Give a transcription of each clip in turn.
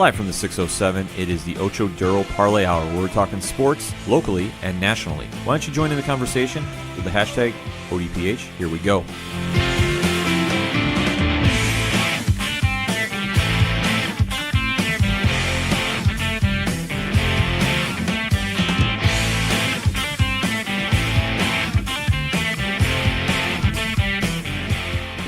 Live from the 607, it is the Ocho Duro Parlay Hour, where we're talking sports locally and nationally. Why don't you join in the conversation with the hashtag ODPH? Here we go.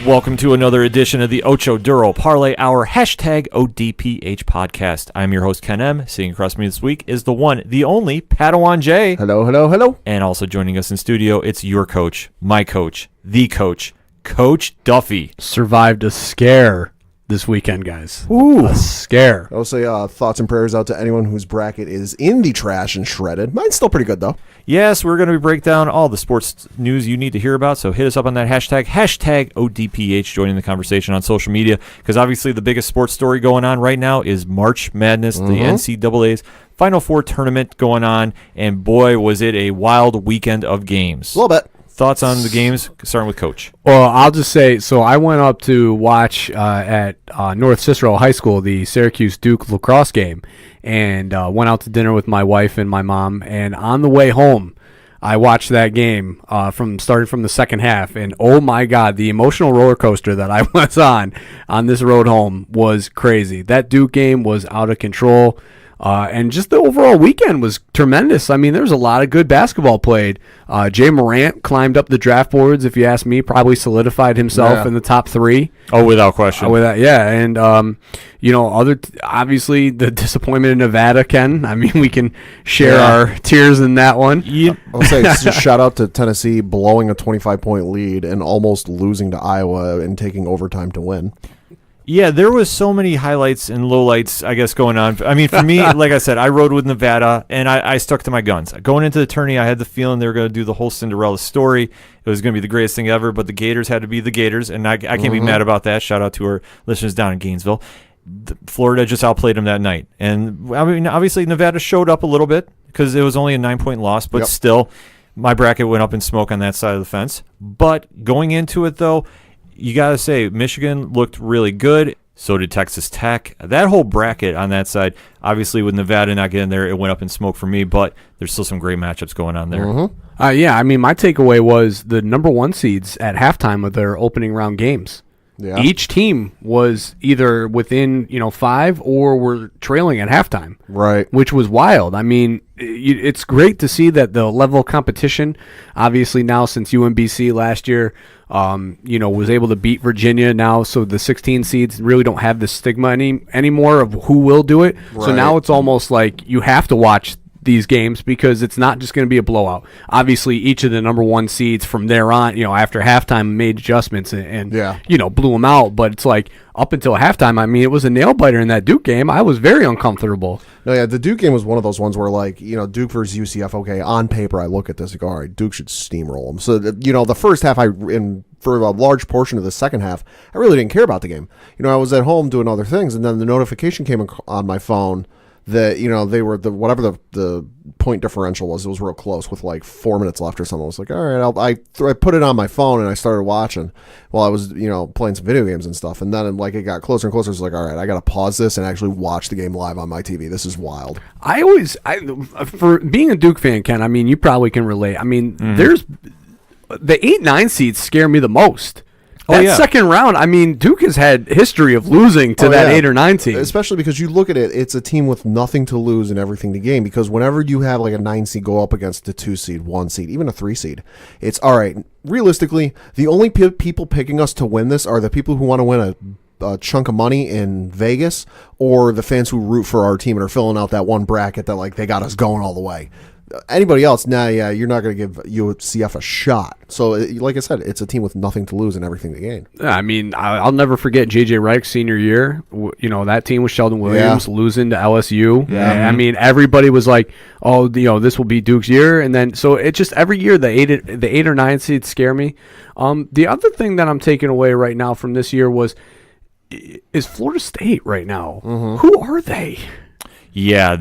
Welcome to another edition of the Ocho Duro Parlay Hour, hashtag ODPH podcast. I'm your host, Ken M. Sitting across from me this week is the one, the only, Padawan J. Hello, hello, hello. And also joining us in studio, it's your coach, my coach, the coach, Coach Duffy. Survived a scare this weekend, guys. Ooh. A scare. I'll say thoughts and prayers out to anyone whose bracket is in the trash and shredded. Mine's still pretty good, though. Yes, we're going to break down all the sports news you need to hear about, so hit us up on that hashtag ODPH, joining the conversation on social media, because obviously the biggest sports story going on right now is March Madness, the NCAA's Final Four tournament going on, and boy, was it a wild weekend of games. A little bit. Thoughts on the games, starting with Coach? Well, I'll just say, so I went up to watch at North Cicero High School the Syracuse-Duke lacrosse game, and went out to dinner with my wife and my mom, and on the way home, I watched that game starting from the second half, and oh my God, the emotional roller coaster that I was on this road home was crazy. That Duke game was out of control. And just the overall weekend was tremendous. I mean, there was a lot of good basketball played. Jay Morant climbed up the draft boards, if you ask me, probably solidified himself in the top three. Oh, without question. And, obviously the disappointment in Nevada, Ken. I mean, we can share our tears in that one. Yeah. I'll say just shout out to Tennessee blowing a 25-point lead and almost losing to Iowa and taking overtime to win. Yeah, there was so many highlights and lowlights, I guess, going on. I mean, for me, like I said, I rode with Nevada, and I stuck to my guns. Going into the tourney, I had the feeling they were going to do the whole Cinderella story. It was going to be the greatest thing ever, but the Gators had to be the Gators, and I can't be mad about that. Shout out to our listeners down in Gainesville. Florida just outplayed them that night. And, I mean, obviously, Nevada showed up a little bit because it was only a 9-point loss, but still, my bracket went up in smoke on that side of the fence. But going into it, though, you got to say, Michigan looked really good. So did Texas Tech. That whole bracket on that side, obviously with Nevada not getting there, it went up in smoke for me, but there's still some great matchups going on there. My takeaway was the number one seeds at halftime of their opening round games. Yeah. Each team was either within 5 or were trailing at halftime. Right. Which was wild. I mean, it's great to see that the level of competition, obviously now since UMBC last year, was able to beat Virginia now, so the 16 seeds really don't have the stigma anymore of who will do it. Right. So now it's almost like you have to watch these games because it's not just going to be a blowout. Obviously, each of the number one seeds from there on, after halftime made adjustments and blew them out. But it's like up until halftime, I mean, it was a nail biter in that Duke game. I was very uncomfortable. No, yeah, the Duke game was one of those ones where, Duke versus UCF, okay, on paper, I look at this, all right, Duke should steamroll them. So, the first half, for a large portion of the second half, I really didn't care about the game. I was at home doing other things, and then the notification came on my phone that they were whatever the point differential was. It was real close with 4 minutes left or something. I was like, all right, I put it on my phone and I started watching while I was playing some video games and stuff. And then it got closer and closer. I was like, all right, I got to pause this and actually watch the game live on my TV. This is wild. For being a Duke fan, Ken, I mean, you probably can relate. I mean, there's the 8-9 seeds scare me the most. Second round, I mean, Duke has had history of losing to 8 or 9 team. Especially because you look at it, it's a team with nothing to lose and everything to gain. Because whenever you have a 9 seed go up against a 2 seed, 1 seed, even a 3 seed, it's all right. Realistically, the only people picking us to win this are the people who want to win a chunk of money in Vegas, or the fans who root for our team and are filling out that one bracket that they got us going all the way. Anybody else, you're not going to give UCF a shot. So, like I said, it's a team with nothing to lose and everything to gain. I mean, I'll never forget J.J. Reich's senior year. That team with Sheldon Williams losing to LSU. Yeah. I mean, everybody was like, oh, this will be Duke's year. And then, so it just every year the 8 or 9 seeds scare me. The other thing that I'm taking away right now from this year is Florida State right now. Who are they? Yeah,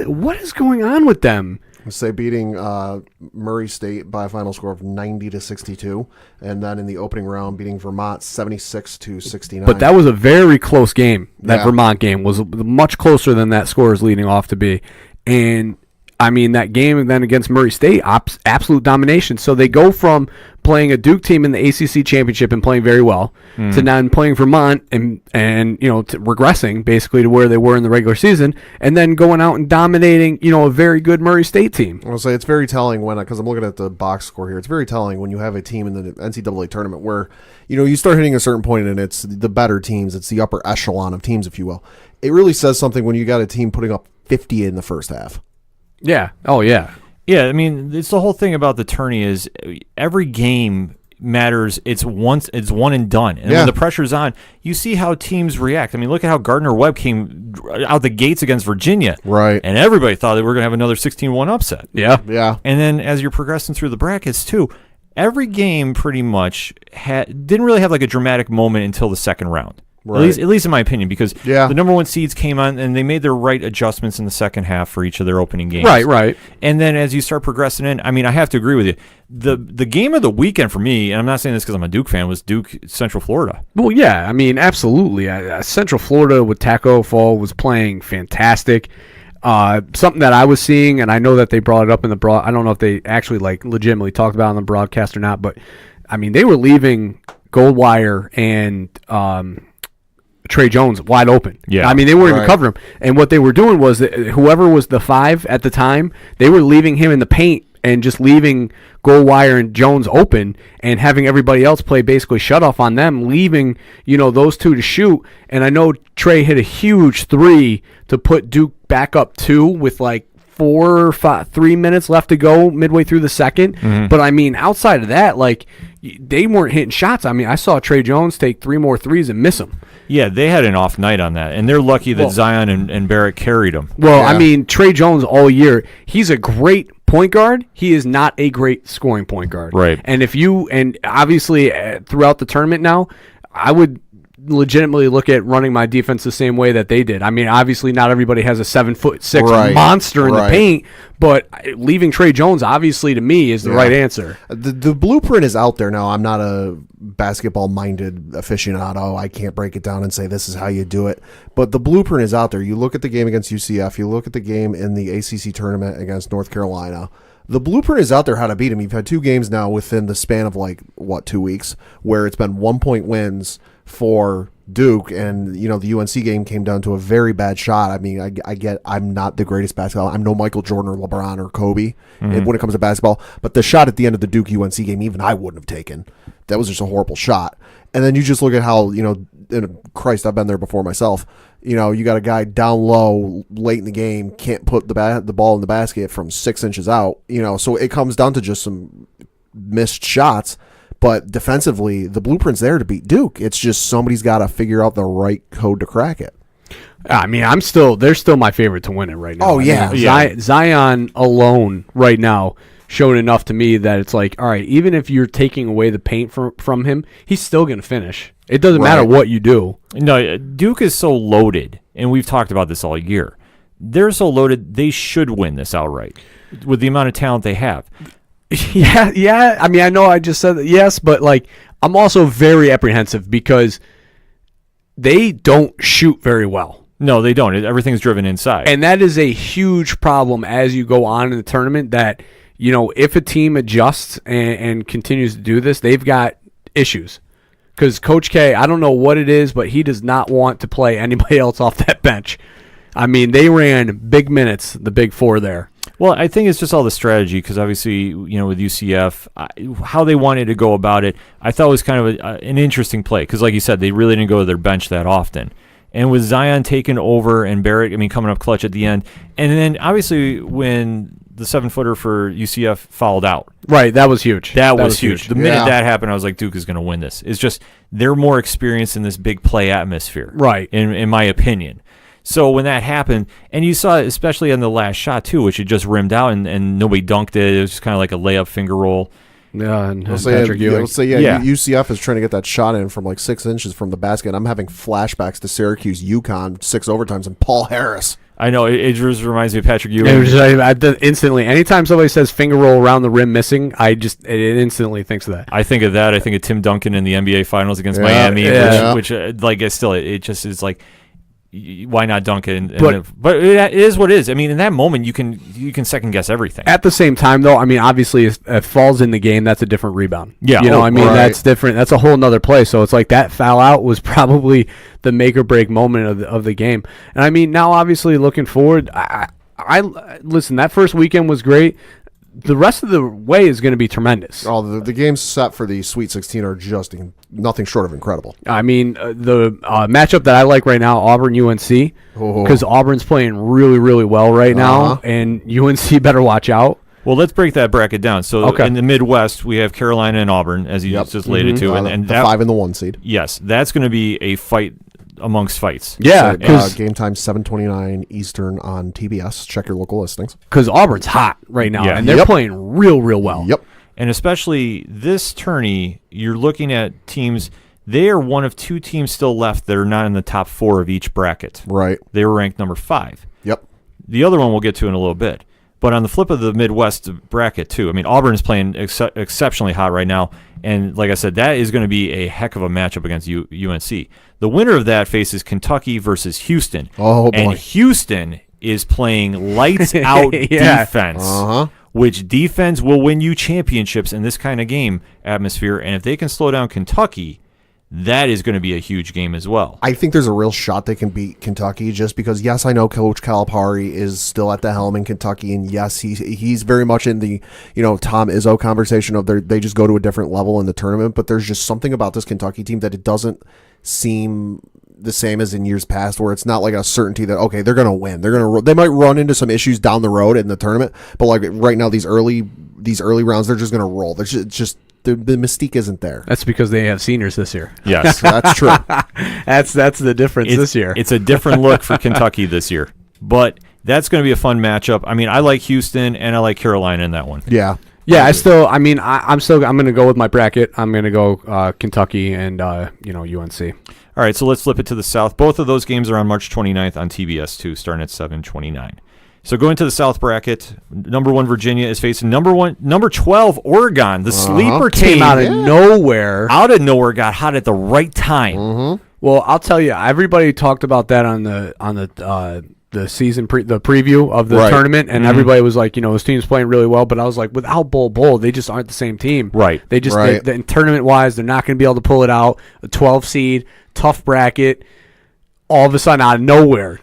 what is going on with them? Say beating Murray State by a final score of 90-62, and then in the opening round beating Vermont 76-69. But that was a very close game. That Yeah. Vermont game was much closer than that score is leading off to be. And I mean, that game then against Murray State, absolute domination. So they go from playing a Duke team in the ACC championship and playing very well to then playing Vermont and regressing basically to where they were in the regular season, and then going out and dominating a very good Murray State team. I'll say it's very telling because I'm looking at the box score here. It's very telling when you have a team in the NCAA tournament where you start hitting a certain point and it's the better teams, it's the upper echelon of teams, if you will. It really says something when you got a team putting up 50 in the first half. Yeah. Oh, yeah. Yeah, I mean, it's the whole thing about the tourney is every game matters. It's one and done. And when the pressure's on, you see how teams react. I mean, look at how Gardner-Webb came out the gates against Virginia. Right. And everybody thought they were going to have another 16-1 upset. Yeah. Yeah. And then as you're progressing through the brackets, too, every game pretty much didn't really have like a dramatic moment until the second round. Right. At least in my opinion, because Yeah. the number one seeds came on and they made their right adjustments in the second half for each of their opening games. Right. And then as you start progressing in, I mean, I have to agree with you. The game of the weekend for me, and I'm not saying this because I'm a Duke fan, was Duke Central Florida. Well, yeah. I mean, absolutely. Central Florida with Taco Fall was playing fantastic. Something that I was seeing, and I know that they brought it up in the I don't know if they actually legitimately talked about it on the broadcast or not, but I mean, they were leaving Goldwire and Trey Jones wide open. Yeah. I mean, they weren't even Right. covering him. And what they were doing was that whoever was the 5 at the time, they were leaving him in the paint and just leaving Goldwire and Jones open and having everybody else play basically shut off on them, leaving, those two to shoot. And I know Trey hit a huge 3 to put Duke back up 2 with 3 minutes left to go midway through the second. Mm-hmm. But I mean, outside of that, they weren't hitting shots. I mean, I saw Trey Jones take 3 more threes and miss them. Yeah, they had an off night on that, and they're lucky that Zion and Barrett carried them. Well, Yeah. I mean, Trey Jones all year, he's a great point guard. He is not a great scoring point guard. Right. And obviously throughout the tournament now, I would legitimately look at running my defense the same way that they did. I mean, obviously not everybody has a 7'6" Right. monster in the Right. paint, but leaving Trey Jones obviously to me is the right answer. The blueprint is out there now. I'm not a basketball-minded aficionado. I can't break it down and say this is how you do it. But the blueprint is out there. You look at the game against UCF. You look at the game in the ACC tournament against North Carolina. The blueprint is out there how to beat them. You've had 2 games now within the span of 2 weeks where it's been 1-point wins for Duke, and the UNC game came down to a very bad shot. I mean, I get I'm not the greatest basketball. I'm no Michael Jordan or LeBron or Kobe when it comes to basketball, but the shot at the end of the Duke UNC game, even I wouldn't have taken. That was just a horrible shot. And then you just look at how Christ, I've been there before myself. You got a guy down low late in the game, can't put the ball in the basket from 6 inches out. So it comes down to just some missed shots. But defensively, the blueprint's there to beat Duke. It's just somebody's got to figure out the right code to crack it. I mean, they're still my favorite to win it right now. Oh, yeah. Zion alone right now showed enough to me that it's all right, even if you're taking away the paint from him, he's still going to finish. It doesn't matter what you do. No, Duke is so loaded, and we've talked about this all year. They're so loaded, they should win this outright with the amount of talent they have. Yeah. I mean, I know I just said that, yes, but I'm also very apprehensive because they don't shoot very well. No, they don't. Everything's driven inside. And that is a huge problem as you go on in the tournament that, if a team adjusts and continues to do this, they've got issues. Because Coach K, I don't know what it is, but he does not want to play anybody else off that bench. I mean, they ran big minutes, the big 4 there. Well, I think it's just all the strategy because obviously, with UCF, how they wanted to go about it, I thought was kind of an interesting play because, like you said, they really didn't go to their bench that often. And with Zion taking over and Barrett, coming up clutch at the end, and then obviously when the 7-footer for UCF fouled out. Right, that was huge. That was huge. The minute Yeah. that happened, I was like, Duke is going to win this. It's just they're more experienced in this big play atmosphere. Right. In my opinion. So when that happened, and you saw it especially on the last shot too, which had just rimmed out and nobody dunked it. It was just kind of like a layup finger roll. Yeah, and Let's say, Patrick Ewing. UCF is trying to get that shot in from 6 inches from the basket. I'm having flashbacks to Syracuse, UConn, 6 overtimes, and Paul Harris. I know it just reminds me of Patrick Ewing. Instantly, anytime somebody says finger roll around the rim missing, it instantly thinks of that. I think of that. I think of Tim Duncan in the NBA Finals against Miami, which like it just is like, why not dunk it? But it is what it is. I mean, in that moment, you can second guess everything. At the same time, though, I mean, obviously, if it falls in the game, that's a different rebound. Yeah, that's different. That's a whole nother play. So it's like that foul out was probably the make or break moment of the game. And I mean, now obviously looking forward, I listen. That first weekend was great. The rest of the way is going to be tremendous. Oh, the games set for the Sweet 16 are just nothing short of incredible. I mean, the matchup that I like right now, Auburn-UNC, because Auburn's playing really, really well right now, and UNC better watch out. Well, let's break that bracket down. So in the Midwest, we have Carolina and Auburn, as you just laid it to. And the 5 and the 1 seed. Yes, that's going to be a fight amongst fights. Yeah. Game time 7:29 Eastern on TBS. Check your local listings. Because Auburn's hot right now, and they're playing real, real well. Yep. And especially this tourney, you're looking at teams. They are one of 2 teams still left that are not in the top 4 of each bracket. Right. They were ranked number 5. Yep. The other one we'll get to in a little bit. But on the flip of the Midwest bracket, too, I mean, Auburn is playing exceptionally hot right now. And like I said, that is going to be a heck of a matchup against UNC. The winner of that faces Kentucky versus Houston. Oh, boy. And Houston is playing lights-out defense, which defense will win you championships in this kind of game atmosphere. And if they can slow down Kentucky, that is going to be a huge game as well. I think there's a real shot they can beat Kentucky just because, yes, I know Coach Calipari is still at the helm in Kentucky, and yes, he's very much in the Tom Izzo conversation of they just go to a different level in the tournament, but there's just something about this Kentucky team that it doesn't seem the same as in years past, where it's not like a certainty that, okay, they're going to win. They might run into some issues down the road in the tournament, but like right now, these early rounds, they're just going to roll. There's just the mystique isn't there. That's because they have seniors this year. Yes, that's true. That's the difference this year. It's a different look for Kentucky this year, but that's going to be a fun matchup. I mean, I like Houston and I like Carolina in that one. Yeah. Yeah, I'm going to go with my bracket. I'm going to go Kentucky and UNC. All right, so let's flip it to the South. Both of those games are on March 29th on TBS 2, starting at 7:29. So going to the South bracket, number 1 Virginia is facing number 12 Oregon. The sleeper came out of nowhere. Out of nowhere, got hot at the right time. Well, I'll tell you, everybody talked about that on the season the preview of the tournament, and everybody was like, this team's playing really well. But I was like, without Bull, they just aren't the same team. Right. They just tournament wise, they're not going to be able to pull it out. A 12 seed, tough bracket. All of a sudden, out of nowhere,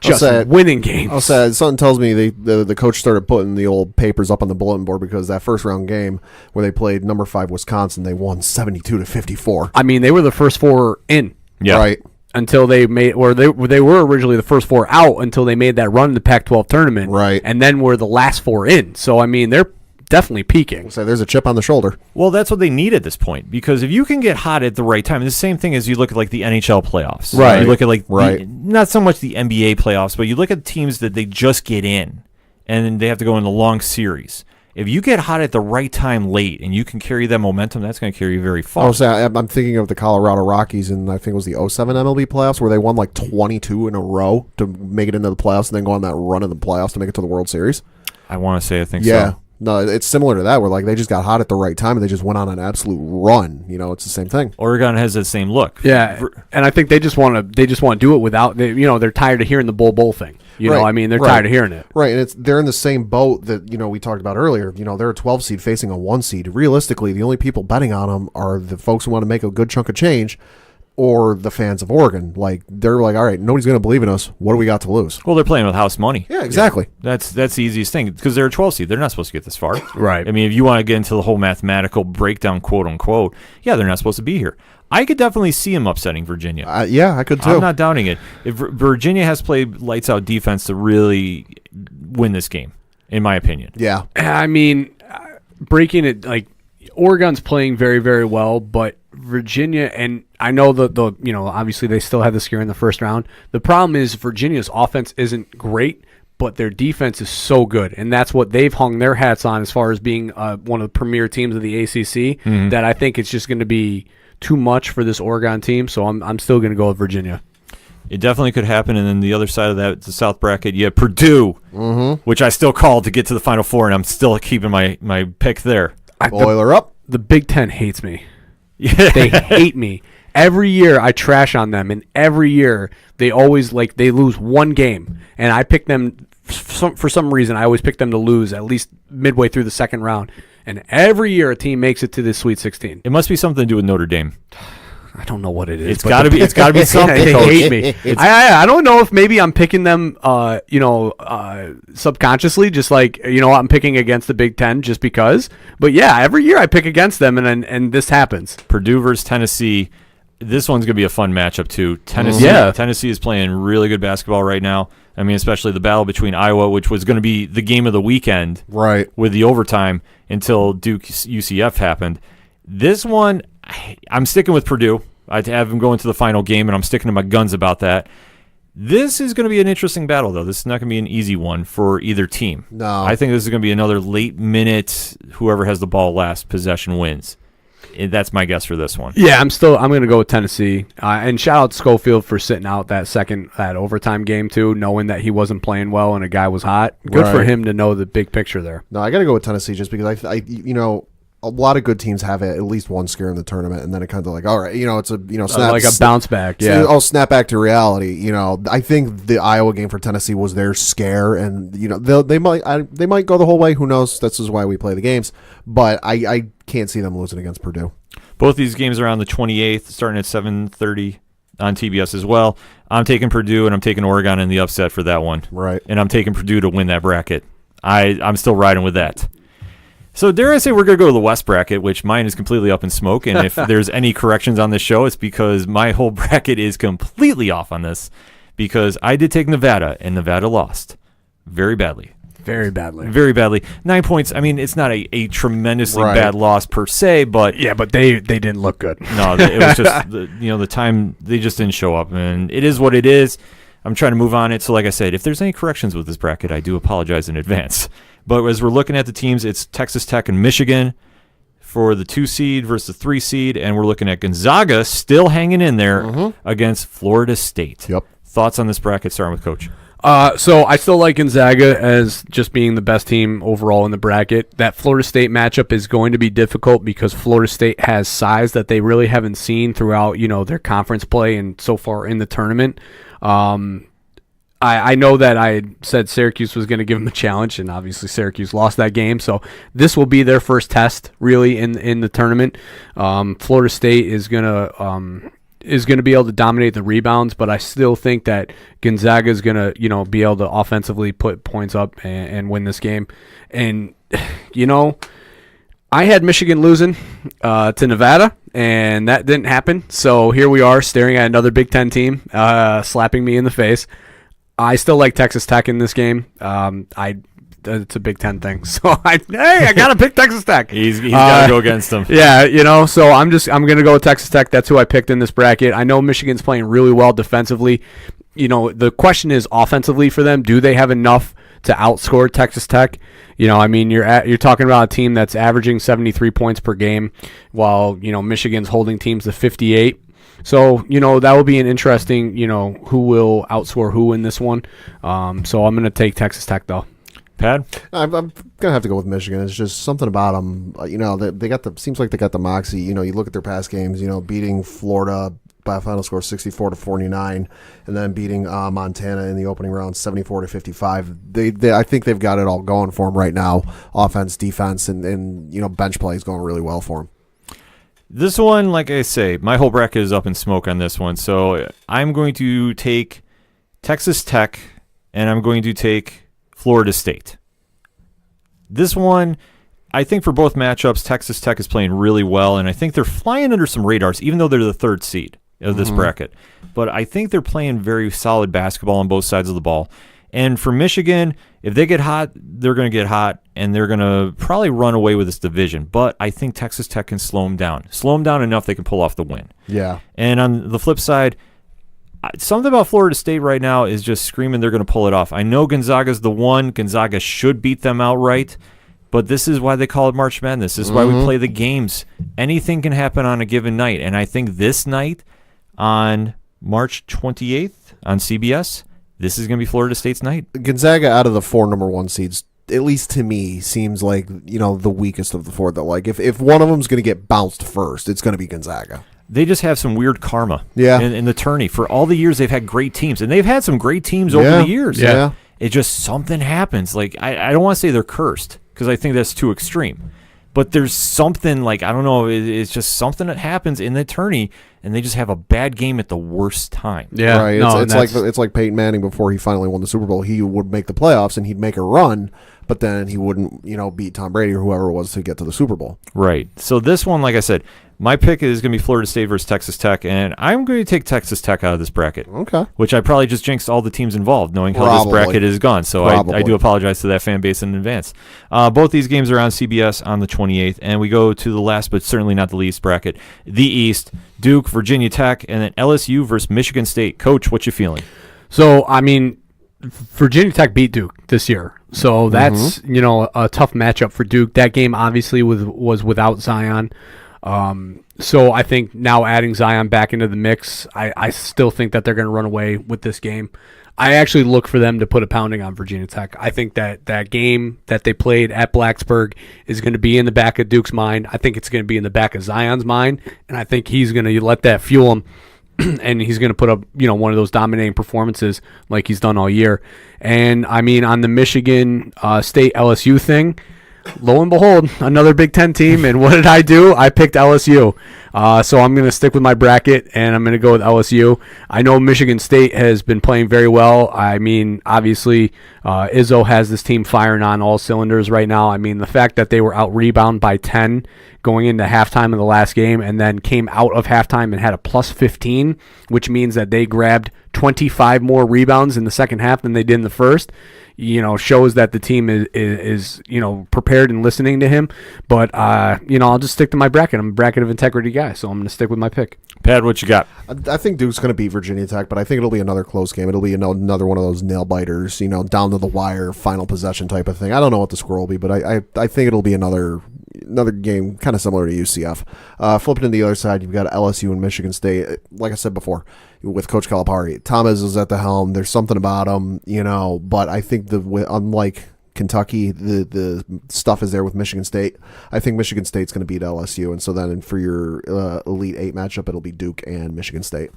winning games. I'll say something tells me the coach started putting the old papers up on the bulletin board because that first round game where they played number 5 Wisconsin, they won 72-54. I mean, they were the first 4 in. Yeah. Right. Until they made, or they were originally the first 4 out until they made that run in the Pac-12 tournament. Right. And then were the last 4 in. So, I mean, they're definitely peaking. So there's a chip on the shoulder. Well, that's what they need at this point, because if you can get hot at the right time, the same thing as you look at like the NHL playoffs. Right. You look at not so much the NBA playoffs, but you look at teams that they just get in and then they have to go in the long series. If you get hot at the right time late and you can carry that momentum, that's going to carry you very far. I'm thinking of the Colorado Rockies, and I think it was the 07 MLB playoffs where they won like 22 in a row to make it into the playoffs and then go on that run in the playoffs to make it to the World Series. I want to say I think yeah. so. No, it's similar to that where like they just got hot at the right time and they just went on an absolute run. It's the same thing. Oregon has that same look. Yeah, and I think they just want to do it without. They're tired of hearing the bull thing. They're tired of hearing it. Right, and they're in the same boat that we talked about earlier. They're a 12 seed facing a 1 seed. Realistically, the only people betting on them are the folks who want to make a good chunk of change, or the fans of Oregon. Like they're like, all right, nobody's going to believe in us. What do we got to lose? Well, they're playing with house money. Yeah, exactly. Yeah. That's the easiest thing because they're a 12 seed. They're not supposed to get this far. Right. I mean, if you want to get into the whole mathematical breakdown, quote unquote, yeah, they're not supposed to be here. I could definitely see them upsetting Virginia. Yeah, I could too. I'm not doubting it. If Virginia has played lights out defense to really win this game, in my opinion. Yeah. I mean, breaking it, like Oregon's playing very, very well, but Virginia, and I know obviously they still had the scare in the first round. The problem is Virginia's offense isn't great, but their defense is so good, and that's what they've hung their hats on as far as being one of the premier teams of the ACC. That I think it's just going to be too much for this Oregon team, so I'm still going to go with Virginia. It definitely could happen. And then the other side of that, the South bracket, you have Purdue, which I still called to get to the Final Four, and I'm still keeping my pick there. Boiler up. The Big Ten hates me. They hate me. Every year I trash on them, and every year they always they lose one game, and I pick them for some reason. I always pick them to lose at least midway through the second round, and every year a team makes it to the Sweet 16. It must be something to do with Notre Dame. I don't know what it is. It's got to be something. They hate me. I don't know if maybe I'm picking them, subconsciously, just I'm picking against the Big Ten just because. But yeah, every year I pick against them, and this happens. Purdue versus Tennessee. This one's going to be a fun matchup too. Tennessee is playing really good basketball right now. I mean, especially the battle between Iowa, which was going to be the game of the weekend, right, with the overtime until Duke UCF happened. This one, I'm sticking with Purdue. I have them going to the final game, and I'm sticking to my guns about that. This is going to be an interesting battle, though. This is not going to be an easy one for either team. No. I think this is going to be another late minute, whoever has the ball last possession wins. That's my guess for this one. Yeah, I'm going to go with Tennessee. And shout out to Schofield for sitting out that overtime game, too, knowing that he wasn't playing well and a guy was hot. Good for him to know the big picture there. No, I got to go with Tennessee just because a lot of good teams have at least one scare in the tournament, and then it kind of all right, it's a snap, like a bounce back. Yeah, snap back to reality. I think the Iowa game for Tennessee was their scare, and they might go the whole way. Who knows? This is why we play the games, but I can't see them losing against Purdue. Both these games are on the 28th, starting at 7:30 on TBS as well. I'm taking Purdue, and I'm taking Oregon in the upset for that one. Right, and I'm taking Purdue to win that bracket. I'm still riding with that. So dare I say we're going to go to the West bracket, which mine is completely up in smoke. And if there's any corrections on this show, it's because my whole bracket is completely off on this because I did take Nevada, and Nevada lost very badly. Very badly. Very badly. 9 points. I mean, it's not a tremendously bad loss per se, but... Yeah, but they didn't look good. No, it was just, the time, they just didn't show up. And it is what it is. I'm trying to move on it. So like I said, if there's any corrections with this bracket, I do apologize in advance. But as we're looking at the teams, it's Texas Tech and Michigan for the 2 seed versus the 3 seed, and we're looking at Gonzaga still hanging in there against Florida State. Yep. Thoughts on this bracket, starting with Coach? So I still like Gonzaga as just being the best team overall in the bracket. That Florida State matchup is going to be difficult because Florida State has size that they really haven't seen throughout, their conference play and so far in the tournament. I know that I said Syracuse was going to give them a challenge, and obviously Syracuse lost that game. So this will be their first test, really, in the tournament. Florida State is going to be able to dominate the rebounds, but I still think that Gonzaga is going to be able to offensively put points up and win this game. And I had Michigan losing to Nevada, and that didn't happen. So here we are staring at another Big Ten team slapping me in the face. I still like Texas Tech in this game. It's a Big Ten thing, so I gotta pick Texas Tech. He's gotta go against them. Yeah, so I'm gonna go with Texas Tech. That's who I picked in this bracket. I know Michigan's playing really well defensively. The question is offensively for them. Do they have enough to outscore Texas Tech? You're talking about a team that's averaging 73 points per game, while Michigan's holding teams to 58. So, that will be an interesting, who will outscore who in this one. So I'm going to take Texas Tech, though. Pat? I'm going to have to go with Michigan. It's just something about them. They got seems like they got the moxie. You look at their past games, beating Florida by a final score 64-49, and then beating Montana in the opening round 74-55. I think they've got it all going for them right now. Offense, defense, and bench play is going really well for them. This one, like I say, my whole bracket is up in smoke on this one. So I'm going to take Texas Tech, and I'm going to take Florida State. This one, I think for both matchups, Texas Tech is playing really well, and I think they're flying under some radars, even though they're the 3rd seed of this bracket. But I think they're playing very solid basketball on both sides of the ball. And for Michigan, if they get hot, they're going to get hot, and they're going to probably run away with this division. But I think Texas Tech can slow them down. Slow them down enough they can pull off the win. Yeah. And on the flip side, something about Florida State right now is just screaming they're going to pull it off. I know Gonzaga's the one. Gonzaga should beat them outright. But this is why they call it March Madness. This is why we play the games. Anything can happen on a given night. And I think this night on March 28th on CBS. This is going to be Florida State's night. Gonzaga, out of the 4 number 1 seeds, at least to me, seems like, the weakest of the 4. That, like, if one of them's going to get bounced first, it's going to be Gonzaga. They just have some weird karma in the tourney. For all the years they've had great teams, and they've had some great teams over the years. Yeah. It just, something happens. Like, I don't want to say they're cursed, because I think that's too extreme. But there's something, like, I don't know, it's just something that happens in the tourney, and they just have a bad game at the worst time. Yeah, right. It's like Peyton Manning before he finally won the Super Bowl. He would make the playoffs and he'd make a run, but then he wouldn't, beat Tom Brady or whoever it was to get to the Super Bowl. Right. So this one, like I said, my pick is going to be Florida State versus Texas Tech, and I'm going to take Texas Tech out of this bracket. Okay. Which I probably just jinxed all the teams involved, knowing how this bracket is gone. So I do apologize to that fan base in advance. Both these games are on CBS on the 28th, and we go to the last but certainly not the least bracket, the East, Duke, Virginia Tech, and then LSU versus Michigan State. Coach, what you feeling? So, I mean, Virginia Tech beat Duke this year. So that's, a tough matchup for Duke. That game obviously was without Zion. So I think now adding Zion back into the mix, I still think that they're going to run away with this game. I actually look for them to put a pounding on Virginia Tech. I think that game that they played at Blacksburg is going to be in the back of Duke's mind. I think it's going to be in the back of Zion's mind, and I think he's going to let that fuel him, and he's going to put up, one of those dominating performances like he's done all year. And, I mean, on the Michigan State LSU thing, lo and behold, another Big Ten team. And what did I do? I picked LSU. So I'm going to stick with my bracket, and I'm going to go with LSU. I know Michigan State has been playing very well. I mean, obviously, Izzo has this team firing on all cylinders right now. I mean, the fact that they were out-rebound by 10 going into halftime of the last game and then came out of halftime and had a plus 15, which means that they grabbed 25 more rebounds in the second half than they did in the first, shows that the team is prepared and listening to him. But, I'll just stick to my bracket. I'm a bracket of integrity guy, so I'm going to stick with my pick. Pat, what you got? I think Duke's going to beat Virginia Tech, but I think it'll be another close game. It'll be another one of those nail-biters, down to the wire, final possession type of thing. I don't know what the score will be, but I think it'll be another game kind of similar to UCF. Flipping to the other side, you've got LSU and Michigan State. Like I said before, with Coach Calipari, Thomas is at the helm. There's something about him, but I think unlike Kentucky, the stuff is there with Michigan State. I think Michigan State's going to beat LSU, and so then for your Elite 8 matchup, it'll be Duke and Michigan State.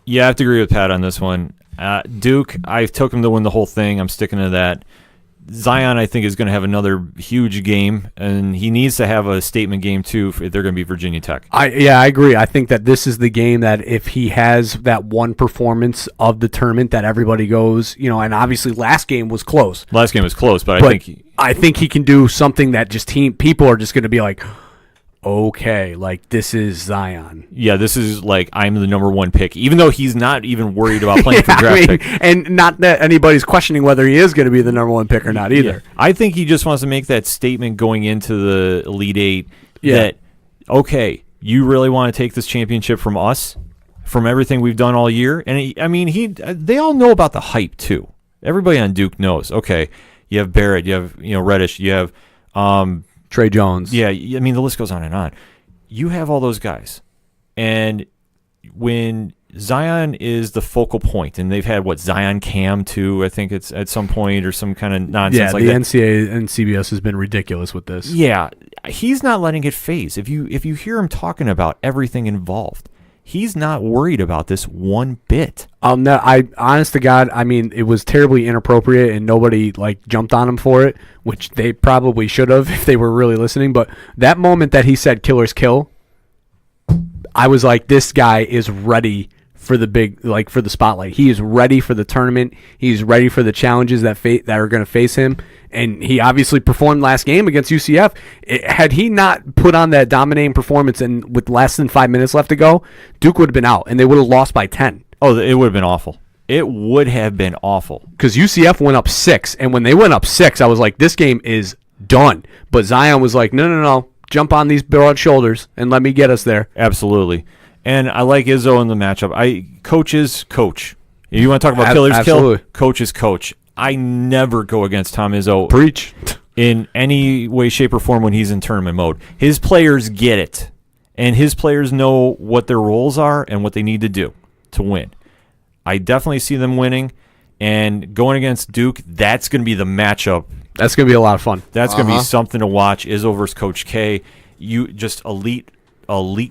Yeah, I have to agree with Pat on this one. Duke, I took him to win the whole thing. I'm sticking to that. Zion, I think, is going to have another huge game, and he needs to have a statement game, too, if they're going to be Virginia Tech. I agree. I think that this is the game that if he has that one performance of the tournament that everybody goes, and obviously last game was close. Last game was close, but I think he can do something that just people are just going to be like, okay, like this is Zion. Yeah, this is like I'm the number 1 pick, even though he's not even worried about playing for draft pick. And not that anybody's questioning whether he is going to be the number 1 pick or not either. Yeah. I think he just wants to make that statement going into the Elite 8 that, okay, you really want to take this championship from us, from everything we've done all year? And they all know about the hype too. Everybody on Duke knows. Okay, you have Barrett, you have Reddish, you have Trey Jones. Yeah, I mean, the list goes on and on. You have all those guys. And when Zion is the focal point, and they've had, Zion Cam, too, I think it's at some point, or some kind of nonsense like that. Yeah, the NCAA and CBS has been ridiculous with this. Yeah, he's not letting it phase. If you hear him talking about everything involved, he's not worried about this one bit. Honest to God, I mean, it was terribly inappropriate, and nobody jumped on him for it, which they probably should have if they were really listening. But that moment that he said "killers kill," I was like, this guy is ready for the big, for the spotlight. He is ready for the tournament. He's ready for the challenges that are going to face him. And he obviously performed last game against UCF. Had he not put on that dominating performance and with less than 5 minutes left to go, Duke would have been out, and they would have lost by 10. Oh, it would have been awful. It would have been awful. Because UCF went up 6, and when they went up 6, I was like, this game is done. But Zion was like, no, jump on these broad shoulders and let me get us there. Absolutely. And I like Izzo in the matchup. Coach is coach. You want to talk about killers kill? Coach is coach. I never go against Tom Izzo. Preach. In any way, shape, or form when he's in tournament mode. His players get it. And his players know what their roles are and what they need to do. to win. I definitely see them winning. And going against Duke, that's going to be the matchup. That's going to be a lot of fun. That's going to be something to watch. Izzo versus Coach K. You just elite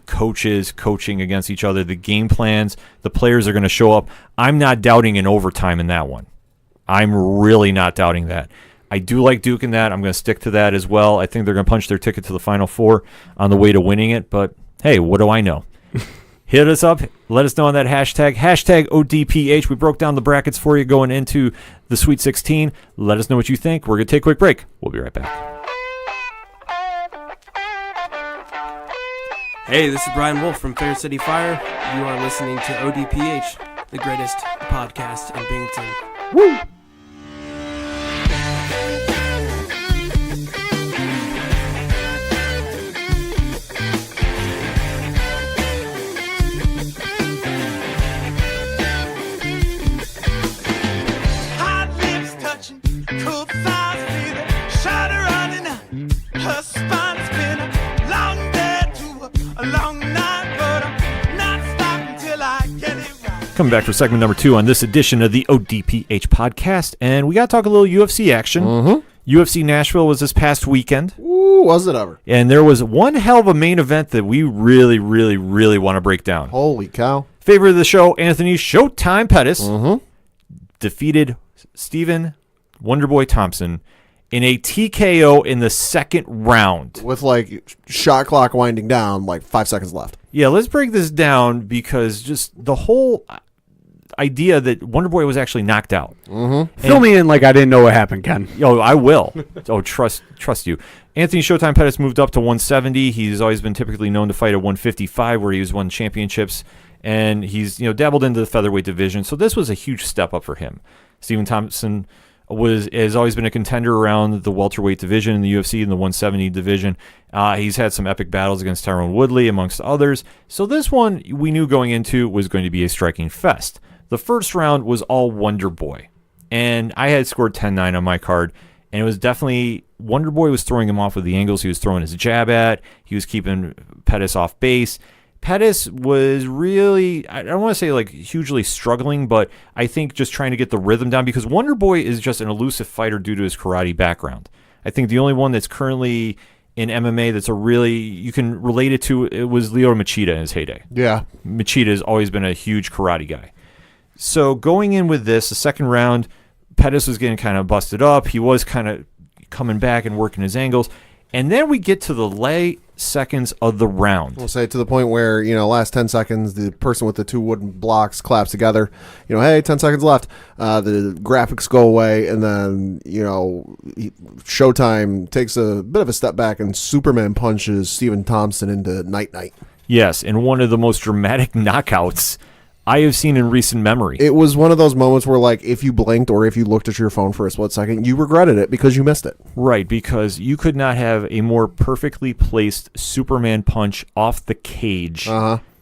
coaches coaching against each other. The game plans, the players are going to show up. I'm not doubting an overtime in that one. I'm really not doubting that. I do like Duke in that. I'm going to stick to that as well. I think they're going to punch their ticket to the Final Four on the way to winning it. But, hey, what do I know? Hit us up. Let us know on that hashtag ODPH. We broke down the brackets for you going into the Sweet 16. Let us know what you think. We're going to take a quick break. We'll be right back. Hey, this is Brian Wolf from Fair City Fire. You are listening to ODPH, the greatest podcast in Binghamton. Woo! Coming back for segment number 2 on this edition of the ODPH podcast, and we got to talk a little UFC action. UFC Nashville was this past weekend. Ooh, was it ever? And there was one hell of a main event that we really, really, really want to break down. Holy cow. Favorite of the show, Anthony Showtime Pettis, defeated Stephen Wonderboy Thompson in a TKO in the second round. With, like, shot clock winding down, like 5 seconds left. Yeah, let's break this down because just the whole idea that Wonderboy was actually knocked out. Fill me in like I didn't know what happened, Ken. Oh, I will. Trust you. Anthony Showtime Pettis moved up to 170. He's always been typically known to fight at 155, where he's won championships, and he's dabbled into the featherweight division. So this was a huge step up for him. Stephen Thompson has always been a contender around the welterweight division in the UFC and the 170 division. He's had some epic battles against Tyron Woodley, amongst others. So this one we knew going into was going to be a striking fest. The first round was all Wonderboy, and I had scored 10-9 on my card, and it was definitely Wonderboy was throwing him off with the angles he was throwing his jab at. He was keeping Pettis off base. Pettis was really, I don't want to say like hugely struggling, but I think just trying to get the rhythm down because Wonderboy is just an elusive fighter due to his karate background. I think the only one that's currently in MMA that's a really, you can relate it to, it was Leo Machida in his heyday. Yeah. Machida has always been a huge karate guy. So going in with this, the second round, Pettis was getting kind of busted up. He was kind of coming back and working his angles. And then we get to the late seconds of the round. We'll say to the point where, last 10 seconds, the person with the 2 wooden blocks claps together. Hey, 10 seconds left. The graphics go away, and then, Showtime takes a bit of a step back, and Superman punches Stephen Thompson into night-night. Yes, and one of the most dramatic knockouts I have seen in recent memory. It was one of those moments where, like, if you blinked or if you looked at your phone for a split second, you regretted it because you missed it. Right, because you could not have a more perfectly placed Superman punch off the cage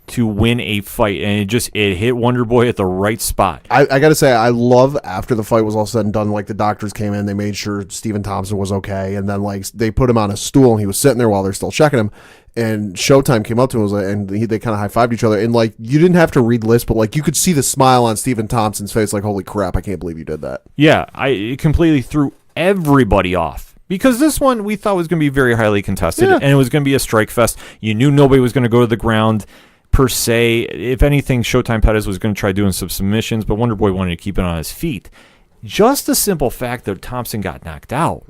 to win a fight, and it hit Wonderboy at the right spot. I got to say, I love after the fight was all said and done, like, the doctors came in, they made sure Stephen Thompson was okay, and then, like, they put him on a stool, and he was sitting there while they're still checking him. And Showtime came up to him and, was like, and they kind of high-fived each other. And, like, you didn't have to read lists, but, like, you could see the smile on Stephen Thompson's face, like, holy crap, I can't believe you did that. Yeah, it completely threw everybody off. Because this one we thought was going to be very highly contested, and it was going to be a strike fest. You knew nobody was going to go to the ground, per se. If anything, Showtime Pettis was going to try doing some submissions, but Wonderboy wanted to keep it on his feet. Just the simple fact that Thompson got knocked out.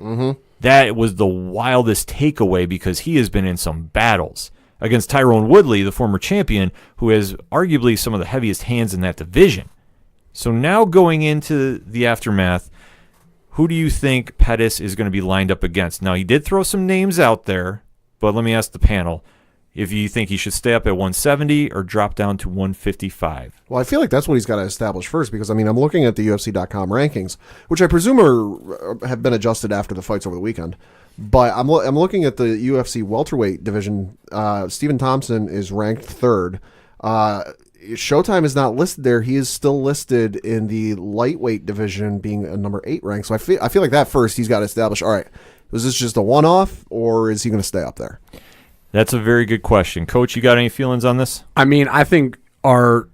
That was the wildest takeaway because he has been in some battles against Tyron Woodley, the former champion, who has arguably some of the heaviest hands in that division. So now going into the aftermath, who do you think Pettis is going to be lined up against? Now, he did throw some names out there, but let me ask the panel if you think he should stay up at 170 or drop down to 155. Well, I feel like that's what he's got to establish first because, I'm looking at the UFC.com rankings, which I presume have been adjusted after the fights over the weekend. But I'm looking at the UFC welterweight division. Stephen Thompson is ranked 3rd. Showtime is not listed there. He is still listed in the lightweight division being a number 8 rank. So I feel like that first he's got to establish, all right, was this just a one-off or is he going to stay up there? That's a very good question. Coach, you got any feelings on this? I think our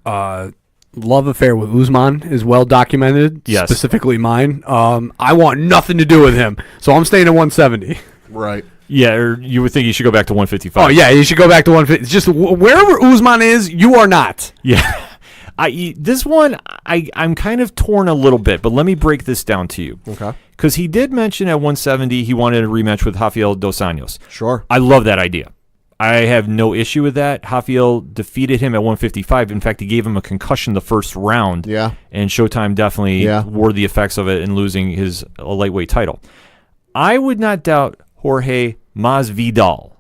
love affair with Usman is well documented. Yes. Specifically mine. I want nothing to do with him, so I'm staying at 170. Right. Yeah, or you would think he should go back to 155. Oh yeah, you should go back to 150. Just wherever Usman is, you are not. Yeah. This one, I'm kind of torn a little bit, but let me break this down to you. Okay. Because he did mention at 170 he wanted a rematch with Rafael Dos Anjos. Sure. I love that idea. I have no issue with that. Rafael defeated him at 155. In fact, he gave him a concussion the first round. Yeah. And Showtime definitely wore the effects of it in losing his lightweight title. I would not doubt Jorge Masvidal,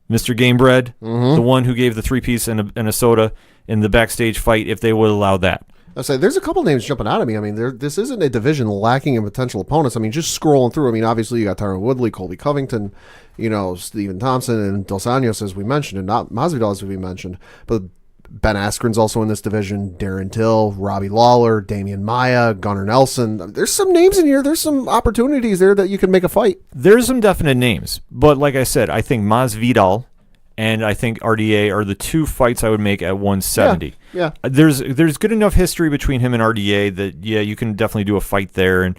Mr. Gamebred, the one who gave the 3-piece and a soda in the backstage fight, if they would allow that. I say there's a couple names jumping out at me. I mean, this isn't a division lacking in potential opponents. I mean, just scrolling through. I mean, obviously you got Tyron Woodley, Colby Covington, Stephen Thompson, and Dos Anjos, as we mentioned, and not Masvidal, as we mentioned. But Ben Askren's also in this division. Darren Till, Robbie Lawler, Damian Maia, Gunnar Nelson. There's some names in here. There's some opportunities there that you can make a fight. There's some definite names, but like I said, I think Masvidal and I think RDA are the two fights I would make at 170. Yeah. There's good enough history between him and RDA that, you can definitely do a fight there. And,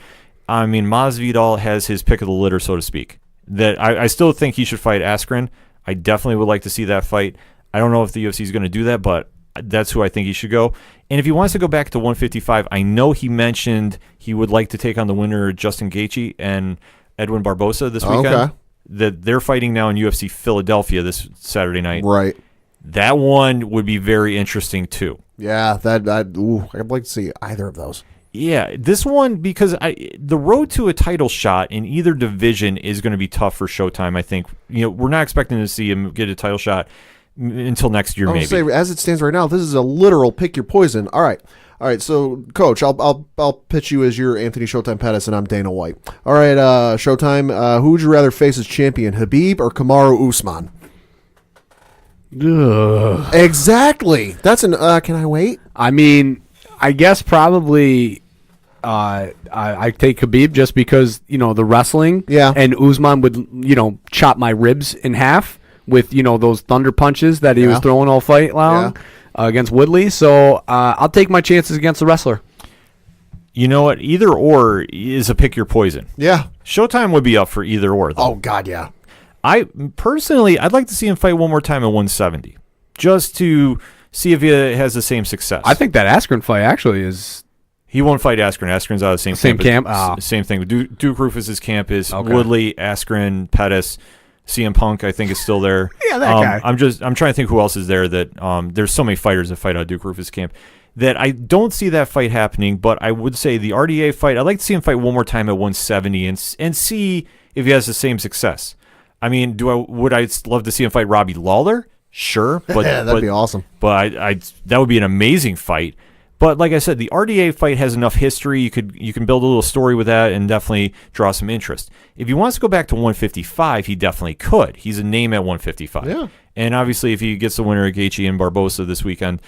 I mean, Masvidal has his pick of the litter, so to speak. That I still think he should fight Askren. I definitely would like to see that fight. I don't know if the UFC is going to do that, but that's who I think he should go. And if he wants to go back to 155, I know he mentioned he would like to take on the winner, Justin Gaethje and Edwin Barbosa this weekend. Okay. That they're fighting now in UFC Philadelphia this Saturday night. Right. That one would be very interesting too. Yeah, I'd like to see either of those. Yeah, this one, because the road to a title shot in either division is going to be tough for Showtime, I think. We're not expecting to see him get a title shot until next year, maybe. Say, as it stands right now, this is a literal pick your poison. All right, so, Coach, I'll pitch you as your Anthony Showtime Pettis, and I'm Dana White. All right, Showtime, who would you rather face as champion, Khabib or Kamaru Usman? Ugh. Exactly. That's an, can I wait? I mean, I guess probably I take Khabib just because, the wrestling. Yeah. And Usman would, chop my ribs in half with, those thunder punches that he was throwing all fight long. Yeah. Against Woodley, so I'll take my chances against the wrestler. You know what? Either or is a pick your poison. Yeah. Showtime would be up for either or, though. Oh, God, yeah. I'd like to see him fight one more time at 170, just to see if he has the same success. I think that Askren fight actually is... He won't fight Askren. Askren's out of the same camp. Same thing. Duke Rufus's camp is Woodley, Askren, Pettis. CM Punk, I think, is still there. Yeah, that guy. I'm trying to think who else is there. That there's so many fighters that fight out of Duke Rufus camp that I don't see that fight happening. But I would say the RDA fight, I'd like to see him fight one more time at 170 and see if he has the same success. I mean, would I love to see him fight Robbie Lawler? Sure, but that'd be awesome. But that would be an amazing fight. But like I said, the RDA fight has enough history. You can build a little story with that and definitely draw some interest. If he wants to go back to 155, he definitely could. He's a name at 155. Yeah. And obviously, if he gets the winner of Gaethje and Barbosa this weekend,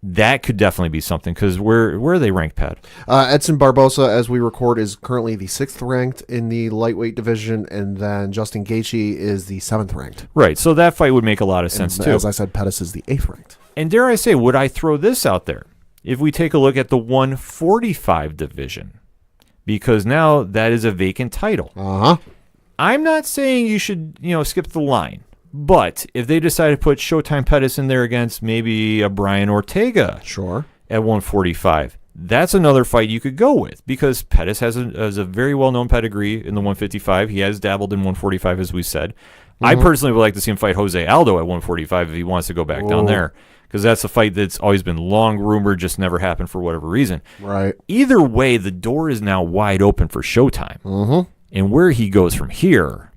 that could definitely be something. Because where are they ranked, Pat? Edson Barbosa, as we record, is currently the 6th ranked in the lightweight division, and then Justin Gaethje is the 7th ranked. Right. So that fight would make a lot of sense too. As I said, Pettis is the 8th ranked. And dare I say, would I throw this out there? If we take a look at the 145 division, because now that is a vacant title. I'm not saying you should, skip the line, but if they decide to put Showtime Pettis in there against maybe a Brian Ortega, sure, at 145, that's another fight you could go with because Pettis has a very well-known pedigree in the 155. He has dabbled in 145, as we said. I personally would like to see him fight Jose Aldo at 145 if he wants to go back down there. Because that's a fight that's always been long rumored, just never happened for whatever reason. Right. Either way, the door is now wide open for Showtime. And where he goes from here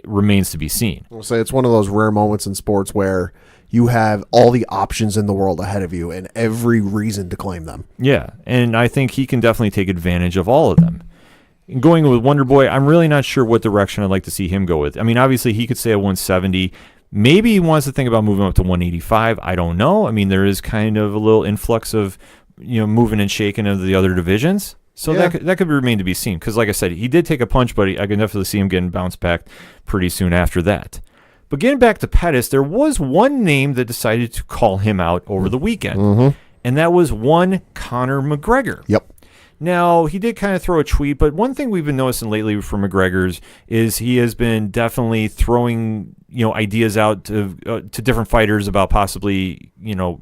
remains to be seen. I'll say it's one of those rare moments in sports where you have all the options in the world ahead of you and every reason to claim them. Yeah, and I think he can definitely take advantage of all of them. And going with Wonder Boy, I'm really not sure what direction I'd like to see him go with. I mean, obviously, he could stay at 170. Maybe he wants to think about moving up to 185. I don't know. I mean, there is kind of a little influx of, moving and shaking of the other divisions. So that could remain to be seen. Because like I said, he did take a punch, but I can definitely see him getting bounced back pretty soon after that. But getting back to Pettis, there was one name that decided to call him out over the weekend. and that was one Conor McGregor. Yep. Now, he did kind of throw a tweet, but one thing we've been noticing lately from McGregor's is he has been definitely throwing, ideas out to different fighters about possibly,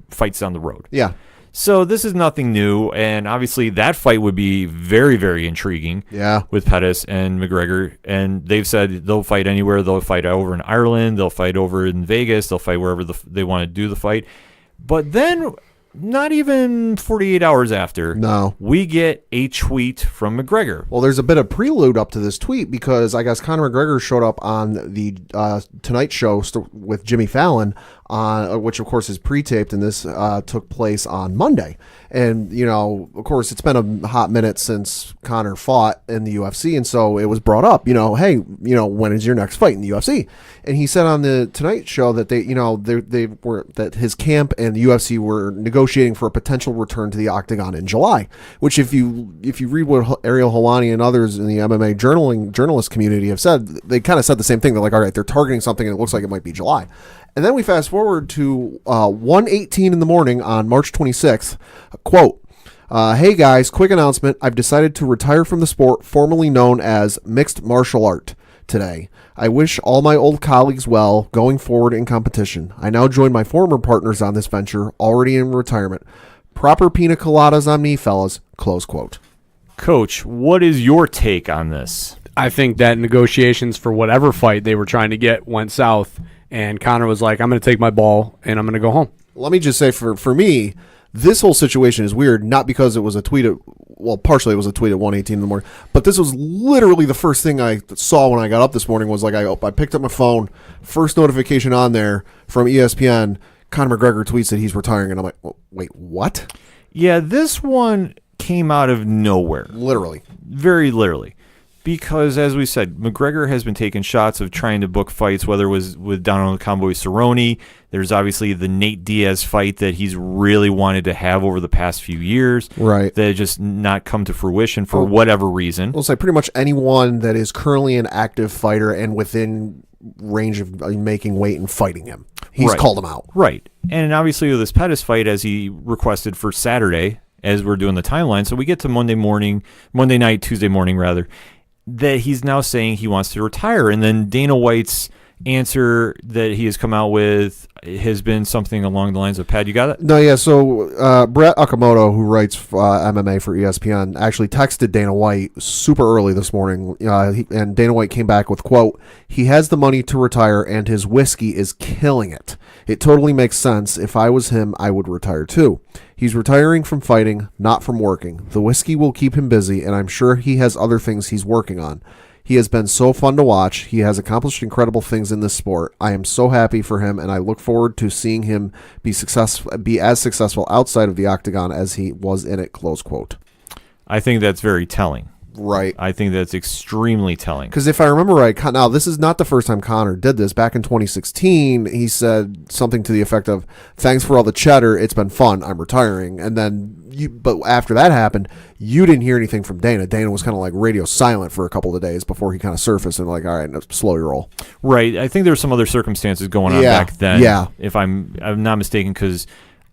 fights down the road. Yeah. So this is nothing new, and obviously that fight would be very, very intriguing. Yeah. With Pettis and McGregor, and they've said they'll fight anywhere. They'll fight over in Ireland. They'll fight over in Vegas. They'll fight wherever they want to do the fight. But then, not even 48 hours after, we get a tweet from McGregor. Well, there's a bit of prelude up to this tweet because I guess Conor McGregor showed up on the Tonight Show with Jimmy Fallon, which of course is pre-taped, and this took place on Monday. And, of course, it's been a hot minute since Conor fought in the UFC, and so it was brought up, hey, when is your next fight in the UFC? And he said on the Tonight Show that that his camp and the UFC were negotiating for a potential return to the octagon in July, which if you read what Ariel Helwani and others in the MMA journalist community have said, they kind of said the same thing. They're like, all right, they're targeting something and it looks like it might be July. And then we fast forward to 1:18 in the morning on March 26th. Quote, hey guys, quick announcement. I've decided to retire from the sport formerly known as mixed martial art today. I wish all my old colleagues well going forward in competition. I now join my former partners on this venture, already in retirement. Proper pina coladas on me, fellas. Close quote. Coach, what is your take on this? I think that negotiations for whatever fight they were trying to get went south, and Conor was like, I'm going to take my ball and I'm going to go home. Let me just say, for me, this whole situation is weird, not because it was a tweet partially it was a tweet at 1:18 in the morning, but this was literally the first thing I saw when I got up this morning was like, I picked up my phone, first notification on there from ESPN, Conor McGregor tweets that he's retiring, and I'm like, wait, what? Yeah, this one came out of nowhere. Literally. Very literally. Because, as we said, McGregor has been taking shots of trying to book fights, whether it was with Donald Cowboy Cerrone. There's obviously the Nate Diaz fight that he's really wanted to have over the past few years. Right. That just not come to fruition for whatever reason. We'll say pretty much anyone that is currently an active fighter and within range of making weight and fighting him. He's called him out. Right. And obviously with this Pettis fight, as he requested for Saturday, as we're doing the timeline, so we get to Monday night, Tuesday morning rather, that he's now saying he wants to retire. And then Dana White's answer that he has come out with has been something along the lines of, Pat, you got it? No, yeah. So Brett Okamoto, who writes MMA for ESPN, actually texted Dana White super early this morning. And Dana White came back with, quote, he has the money to retire and his whiskey is killing it. It totally makes sense. If I was him, I would retire too. He's retiring from fighting, not from working. The whiskey will keep him busy, and I'm sure he has other things he's working on. He has been so fun to watch. He has accomplished incredible things in this sport. I am so happy for him, and I look forward to seeing him be as successful outside of the octagon as he was in it, close quote. I think that's very telling. Right. I think that's extremely telling. Because if I remember right, now this is not the first time Conor did this. Back in 2016, he said something to the effect of, thanks for all the cheddar. It's been fun. I'm retiring. And then, but after that happened, you didn't hear anything from Dana. Dana was kind of like radio silent for a couple of days before he kind of surfaced and like, all right, slow your roll. Right. I think there's some other circumstances going on back then. Yeah. If I'm not mistaken, because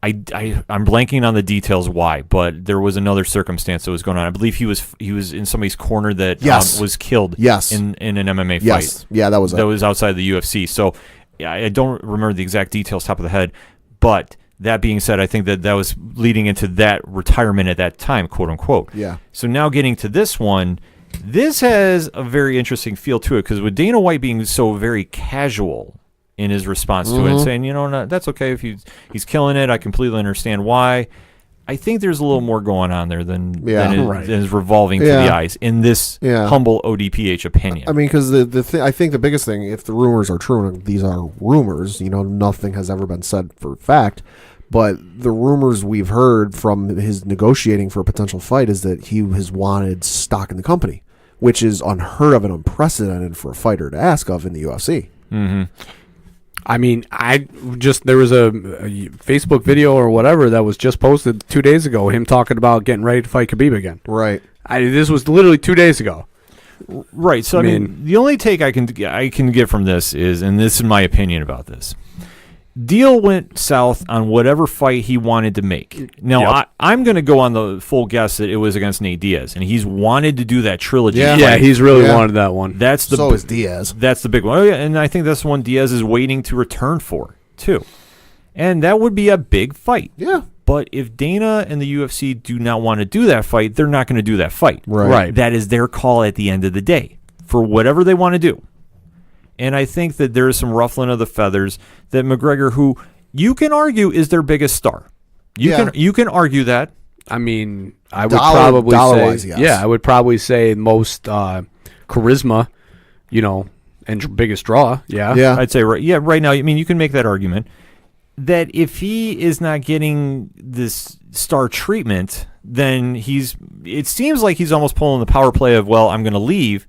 I'm blanking on the details why, but there was another circumstance that was going on. I believe he was in somebody's corner that was killed in an MMA fight. Yeah, that was outside the UFC. So yeah, I don't remember the exact details top of the head, but that being said, I think that was leading into that retirement at that time, quote unquote. Yeah. So now getting to this one, this has a very interesting feel to it because with Dana White being so very casual in his response to it, saying, that's okay if he's killing it. I completely understand why. I think there's a little more going on there than is revolving to the eyes in this humble ODPH opinion. I mean, because I think the biggest thing, if the rumors are true, and these are rumors, nothing has ever been said for fact, but the rumors we've heard from his negotiating for a potential fight is that he has wanted stock in the company, which is unheard of and unprecedented for a fighter to ask of in the UFC. Mm-hmm. I mean, there was a Facebook video or whatever that was just posted 2 days ago, him talking about getting ready to fight Khabib again. Right. This was literally 2 days ago. Right. So I mean, the only take I can get from this is, and this is my opinion about this, deal went south on whatever fight he wanted to make. Now, I'm going to go on the full guess that it was against Nate Diaz, and he's wanted to do that trilogy. Yeah, he's really wanted that one. So is Diaz. That's the big one. Oh, yeah, and I think that's the one Diaz is waiting to return for, too. And that would be a big fight. Yeah. But if Dana and the UFC do not want to do that fight, they're not going to do that fight. Right. That is their call at the end of the day for whatever they want to do. And I think that there is some ruffling of the feathers that McGregor, who you can argue is their biggest star. You can argue that. I mean, I would probably say, yes. I would probably say most charisma, and biggest draw. Yeah. I'd say right now. I mean, you can make that argument that if he is not getting this star treatment, then it seems like he's almost pulling the power play of, well, I'm going to leave.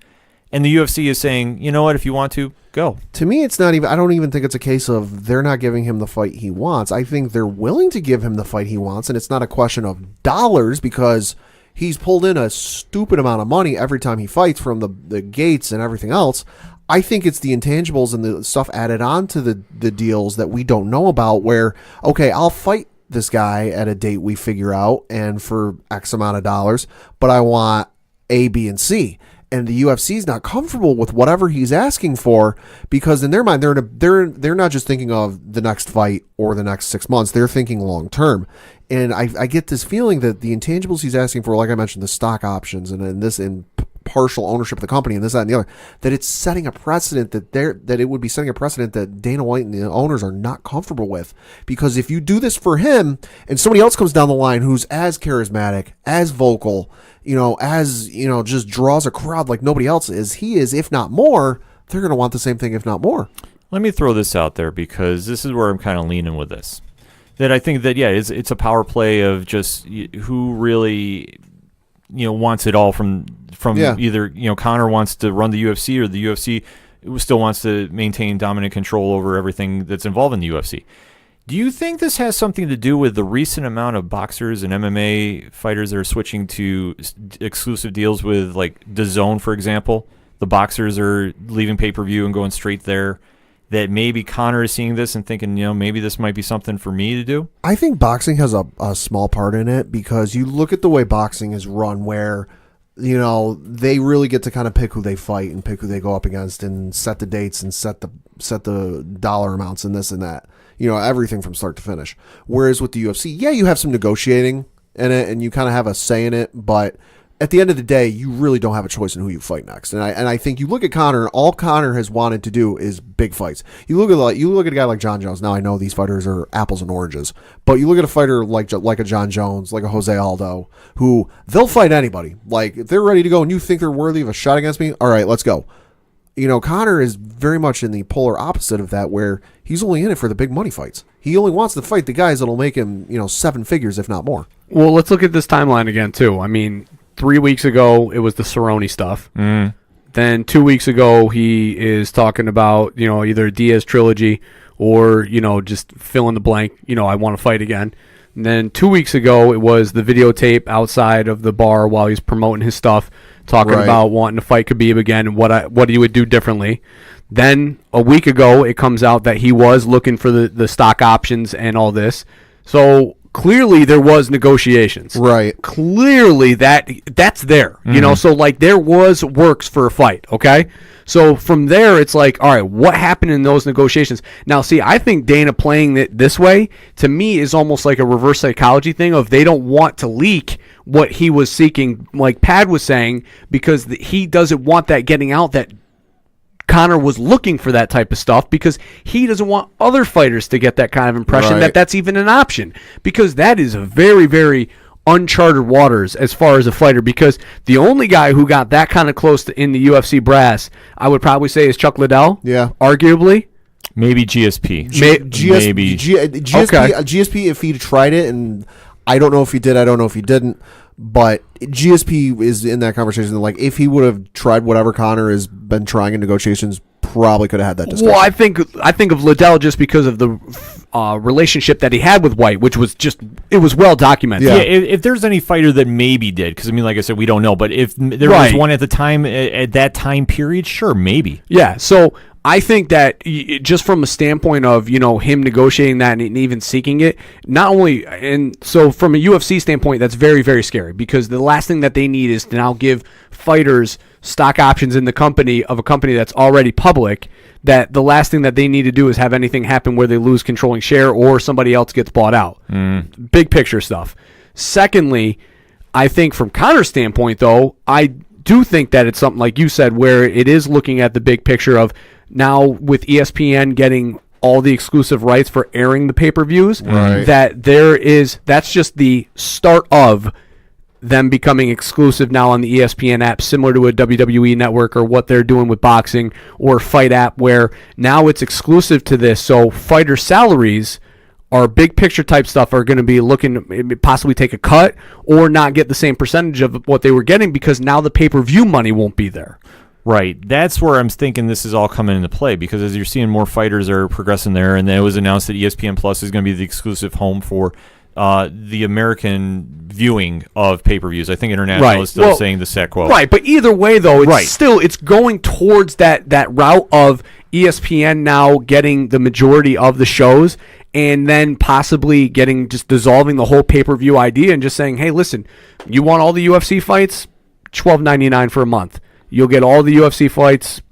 And the UFC is saying, you know what, if you want to, go. To me, it's not even, I don't even think it's a case of they're not giving him the fight he wants. I think they're willing to give him the fight he wants, and it's not a question of dollars because he's pulled in a stupid amount of money every time he fights from the gates and everything else. I think it's the intangibles and the stuff added on to the deals that we don't know about where, okay, I'll fight this guy at a date we figure out and for X amount of dollars, but I want A, B, and C. And the UFC is not comfortable with whatever he's asking for because in their mind they're not just thinking of the next fight or the next 6 months. They're thinking long term. And I get this feeling that the intangibles he's asking for, like I mentioned, the stock options and partial ownership of the company and this, that, and the other, that it's setting a precedent that it would be setting a precedent that Dana White and the owners are not comfortable with. Because if you do this for him and somebody else comes down the line who's as charismatic, as vocal, just draws a crowd like nobody else is, he is, if not more, they're going to want the same thing, if not more. Let me throw this out there because this is where I'm kind of leaning with this. That I think that, it's a power play of just who really, wants it all from either, Conor wants to run the UFC or the UFC still wants to maintain dominant control over everything that's involved in the UFC. Do you think this has something to do with the recent amount of boxers and MMA fighters that are switching to exclusive deals with, like, DAZN, for example? The boxers are leaving pay-per-view and going straight there. That maybe Conor is seeing this and thinking, maybe this might be something for me to do? I think boxing has a small part in it because you look at the way boxing is run where, they really get to kind of pick who they fight and pick who they go up against and set the dates and set the dollar amounts and this and that. Everything from start to finish. Whereas with the UFC, you have some negotiating in it and you kind of have a say in it, but at the end of the day, you really don't have a choice in who you fight next. And I think you look at Conor, and all Conor has wanted to do is big fights. You look at a guy like John Jones. Now I know these fighters are apples and oranges, but you look at a fighter like a John Jones, like a Jose Aldo, who they'll fight anybody. Like if they're ready to go and you think they're worthy of a shot against me, all right, let's go. Conor is very much in the polar opposite of that, where he's only in it for the big money fights. He only wants to fight the guys that'll make him, 7 figures, if not more. Well, let's look at this timeline again, too. I mean, 3 weeks ago, it was the Cerrone stuff. Then 2 weeks ago, he is talking about, either Diaz trilogy or, just fill in the blank, I want to fight again. And then 2 weeks ago, it was the videotape outside of the bar while he's promoting his stuff, talking about wanting to fight Khabib again and what he would do differently. Then a week ago, it comes out that he was looking for the stock options and all this. So clearly there was negotiations. Right. Clearly that's there. So like there was works for a fight, okay? So from there it's like, all right, what happened in those negotiations? Now see, I think Dana playing it this way to me is almost like a reverse psychology thing of they don't want to leak what he was seeking, like Pad was saying, because he doesn't want that getting out that Conor was looking for that type of stuff because he doesn't want other fighters to get that kind of impression that that's even an option, because that is a very, very uncharted waters as far as a fighter, because the only guy who got that kind of close to in the UFC brass, I would probably say, is Chuck Liddell. Yeah. Arguably. Maybe GSP. Maybe. GSP, if he tried it, and I don't know if he did, I don't know if he didn't, but GSP is in that conversation. Like, if he would have tried whatever Conor has been trying in negotiations, probably could have had that discussion. Well, I think of Liddell just because of the relationship that he had with White, which was it was well documented. Yeah, if there's any fighter that maybe did, because I mean, like I said, we don't know, but if there was one at the time, at that time period, sure, maybe. Yeah, so I think that just from a standpoint of, him negotiating that and even seeking it, not only, and so from a UFC standpoint, that's very, very scary, because the last thing that they need is to now give fighters stock options in the company of a company that's already public, that the last thing that they need to do is have anything happen where they lose controlling share or somebody else gets bought out. Big picture stuff. Secondly, I think from Conor's standpoint, though, I do think that it's something like you said, where it is looking at the big picture of now with ESPN getting all the exclusive rights for airing the pay-per-views, that's just the start of them becoming exclusive now on the ESPN app, similar to a WWE network or what they're doing with boxing or Fight app, where now it's exclusive to this. So fighter salaries or big picture type stuff are going to be looking to possibly take a cut or not get the same percentage of what they were getting, because now the pay-per-view money won't be there. Right. That's where I'm thinking this is all coming into play, because as you're seeing more fighters are progressing there, and then it was announced that ESPN Plus is going to be the exclusive home for the American viewing of pay-per-views. I think international is still saying the set quo. Right, but either way, though, it's going towards that route of ESPN now getting the majority of the shows, and then possibly just dissolving the whole pay-per-view idea and just saying, hey, listen, you want all the UFC fights? $12.99 for a month. You'll get all the UFC fights,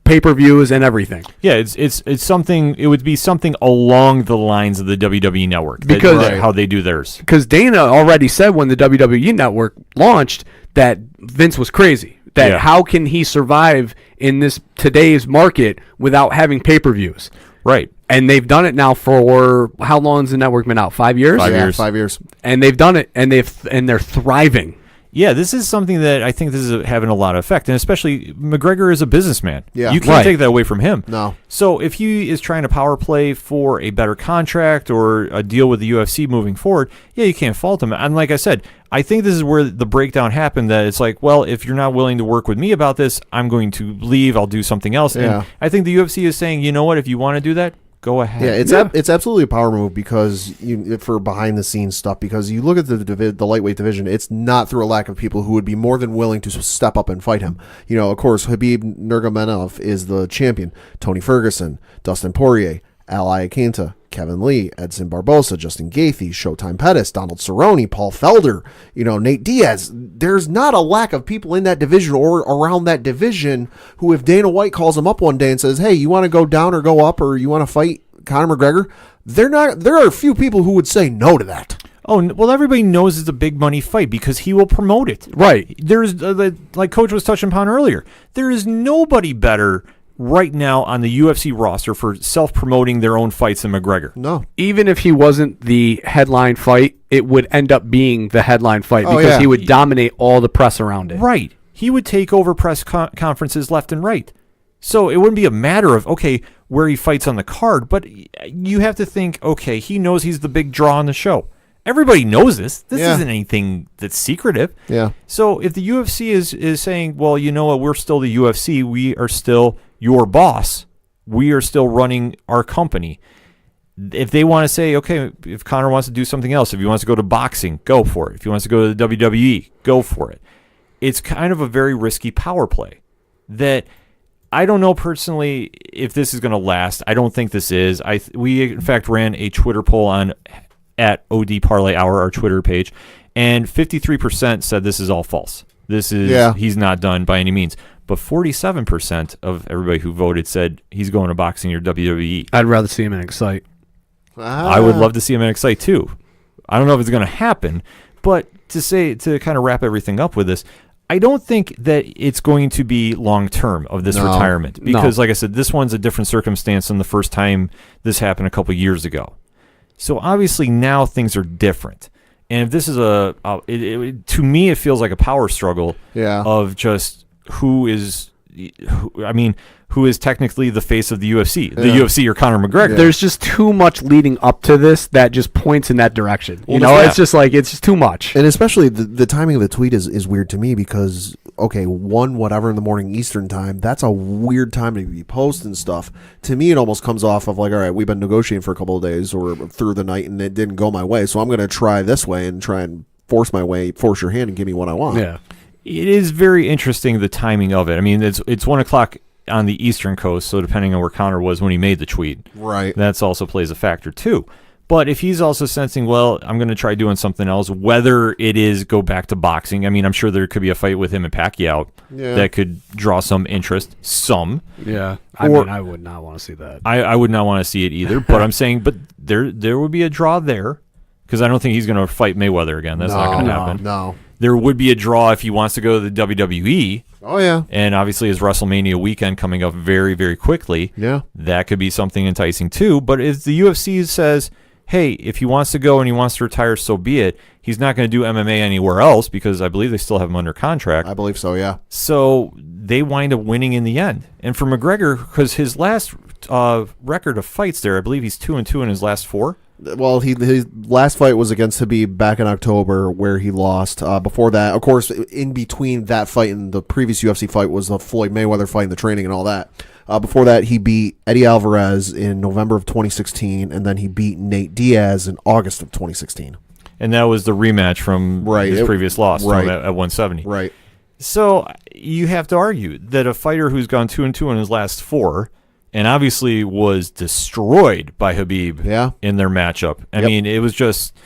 pay-per-views, and everything. Yeah, it's something. It would be something along the lines of the WWE Network, because how they do theirs. Because Dana already said when the WWE Network launched that Vince was crazy. That how can he survive in today's market without having pay-per-views? Right. And they've done it now for how long has the network been out? 5 years? 5 years. 5 years. And they've done it, and they're thriving. Yeah, this is something that I think this is having a lot of effect, and especially McGregor is a businessman. Yeah. You can't take that away from him. No. So if he is trying to power play for a better contract or a deal with the UFC moving forward, you can't fault him. And like I said, I think this is where the breakdown happened, that it's like, well, if you're not willing to work with me about this, I'm going to leave. I'll do something else. Yeah. And I think the UFC is saying, you know what, if you want to do that, go ahead. Yeah, it's absolutely a power move, because for behind the scenes stuff, because you look at the lightweight division, it's not through a lack of people who would be more than willing to step up and fight him. Of course, Khabib Nurmagomedov is the champion. Tony Ferguson, Dustin Poirier, Al Iaquinta, Kevin Lee, Edson Barbosa, Justin Gaethje, Showtime Pettis, Donald Cerrone, Paul Felder, Nate Diaz. There's not a lack of people in that division or around that division who, if Dana White calls them up one day and says, hey, you want to go down or go up, or you want to fight Conor McGregor, there are a few people who would say no to that. Oh, well, everybody knows it's a big money fight because he will promote it. Right. There's, like Coach was touching upon earlier, there is nobody better right now on the UFC roster for self-promoting their own fights than McGregor. No. Even if he wasn't the headline fight, it would end up being the headline fight, because he would dominate all the press around it. Right. He would take over press conferences left and right. So it wouldn't be a matter of, okay, where he fights on the card, but you have to think, okay, he knows he's the big draw on the show. Everybody knows this. This isn't anything that's secretive. Yeah. So if the UFC is saying, well, you know what, we're still the UFC, we are still your boss, we are still running our company. If they want to say, okay, if Conor wants to do something else, if he wants to go to boxing, go for it. If he wants to go to the WWE, go for it. It's kind of a very risky power play that I don't know personally if this is going to last. I don't think this is. We in fact ran a Twitter poll on at OD Parlay Hour, our Twitter page, and 53% said this is all false. This is he's not done by any means. But 47% of everybody who voted said he's going to boxing or WWE. I'd rather see him in Excite. I would love to see him in Excite too. I don't know if it's going to happen, but to kind of wrap everything up with this, I don't think that it's going to be long-term of this retirement, because like I said, this one's a different circumstance than the first time this happened a couple years ago. So obviously now things are different. And if this is to me, it feels like a power struggle of just who is technically the face of the UFC? The UFC or Conor McGregor? Yeah. There's just too much leading up to this that just points in that direction. It's just like, it's just too much. And especially the timing of the tweet is weird to me, because, okay, 1 whatever in the morning Eastern time, that's a weird time to be posting stuff. To me, it almost comes off of like, all right, we've been negotiating for a couple of days or through the night and it didn't go my way, so I'm going to try this way and try and force your hand and give me what I want. Yeah. It is very interesting, the timing of it. I mean, it's 1 o'clock on the Eastern Coast, so depending on where Conor was when he made the tweet. Right. That's also plays a factor, too. But if he's also sensing, well, I'm going to try doing something else, whether it is go back to boxing. I mean, I'm sure there could be a fight with him and Pacquiao that could draw some interest. Some. Yeah. I mean, I would not want to see that. I would not want to see it either. But I'm saying, but there would be a draw there because I don't think he's going to fight Mayweather again. That's not going to happen. No. There would be a draw if he wants to go to the WWE. Oh, yeah. And obviously his WrestleMania weekend coming up very, very quickly. Yeah. That could be something enticing too. But if the UFC says, hey, if he wants to go and he wants to retire, so be it. He's not going to do MMA anywhere else because I believe they still have him under contract. I believe so, yeah. So they wind up winning in the end. And for McGregor, because his last record of fights there, I believe he's 2-2 in his last 4. Well, his last fight was against Habib back in October, where he lost. Before that, of course, in between that fight and the previous UFC fight was the Floyd Mayweather fight and the training and all that. Before that, he beat Eddie Alvarez in November of 2016, and then he beat Nate Diaz in August of 2016. And that was the rematch from his previous loss from at 170. Right. So you have to argue that a fighter who's gone 2-2 in his last 4, and obviously was destroyed by Habib in their matchup. I mean, it was just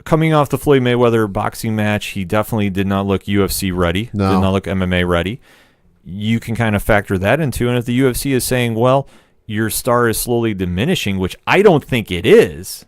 coming off the Floyd Mayweather boxing match. He definitely did not look UFC ready. No. Did not look MMA ready. You can kind of factor that into. And if the UFC is saying, well, your star is slowly diminishing, which I don't think it is,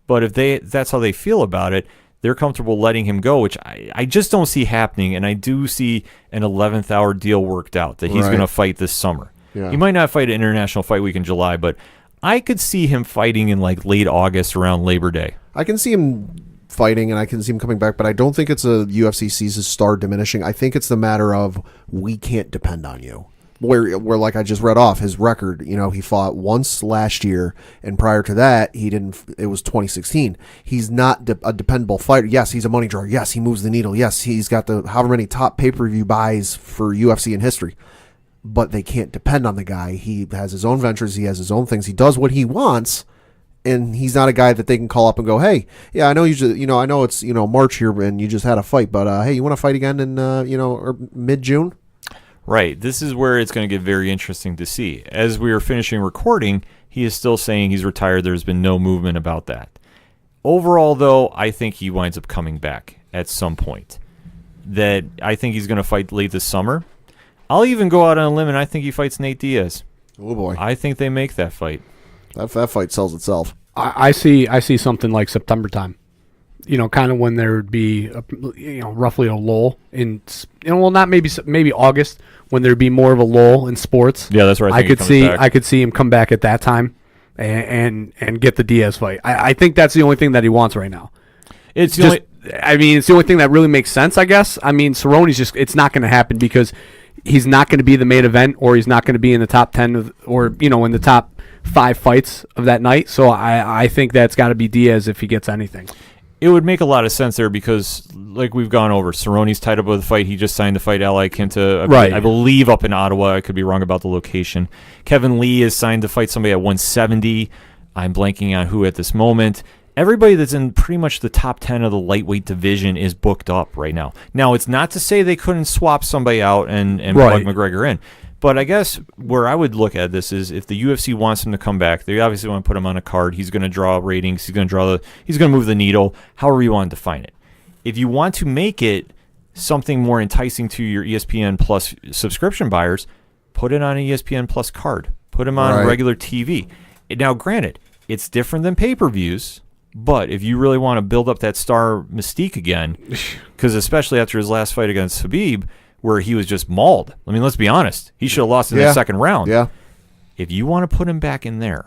but if that's how they feel about it, they're comfortable letting him go, which I just don't see happening. And I do see an 11th hour deal worked out that he's going to fight this summer. Yeah. He might not fight at International Fight Week in July, but I could see him fighting in like late August around Labor Day. I can see him fighting and I can see him coming back, but I don't think it's a UFC sees his star diminishing. I think it's the matter of we can't depend on you. Where like I just read off his record, he fought once last year, and prior to that, he didn't. It was 2016. He's not a dependable fighter. Yes, he's a money drawer. Yes, he moves the needle. Yes, he's got the however many top pay-per-view buys for UFC in history. But they can't depend on the guy. He has his own ventures. He has his own things. He does what he wants, and he's not a guy that they can call up and go, "Hey, yeah, I know you just, I know it's March here and you just had a fight, but hey, you want to fight again in or mid-June?" Right. This is where it's going to get very interesting to see. As we are finishing recording, he is still saying he's retired. There's been no movement about that. Overall, though, I think he winds up coming back at some point. That I think he's going to fight late this summer. I'll even go out on a limb, and I think he fights Nate Diaz. Oh boy, I think they make that fight. That fight sells itself. I see something like September time. Kind of when there would be roughly a lull in not maybe August when there'd be more of a lull in sports. Yeah, that's right. I could see him come back at that time and get the Diaz fight. I think that's the only thing that he wants right now. It's the only thing that really makes sense, I guess. I mean, Cerrone's it's not going to happen because he's not going to be the main event, or he's not going to be in the top 10 in the top 5 fights of that night. So I think that's got to be Diaz if he gets anything. It would make a lot of sense there because, like we've gone over, Cerrone's tied up with a fight. He just signed to fight Ally Quinta, I believe, up in Ottawa. I could be wrong about the location. Kevin Lee is signed to fight somebody at 170. I'm blanking on who at this moment. Everybody that's in pretty much the top 10 of the lightweight division is booked up right now. Now, it's not to say they couldn't swap somebody out and plug McGregor in. But I guess where I would look at this is if the UFC wants him to come back, they obviously want to put him on a card. He's going to draw ratings. He's going to move the needle, however you want to define it. If you want to make it something more enticing to your ESPN Plus subscription buyers, put it on an ESPN Plus card. Put him on regular TV. Now, granted, it's different than pay-per-views. But if you really want to build up that star mystique again, because especially after his last fight against Habib, where he was just mauled. I mean, let's be honest. He should have lost in the second round. Yeah. If you want to put him back in there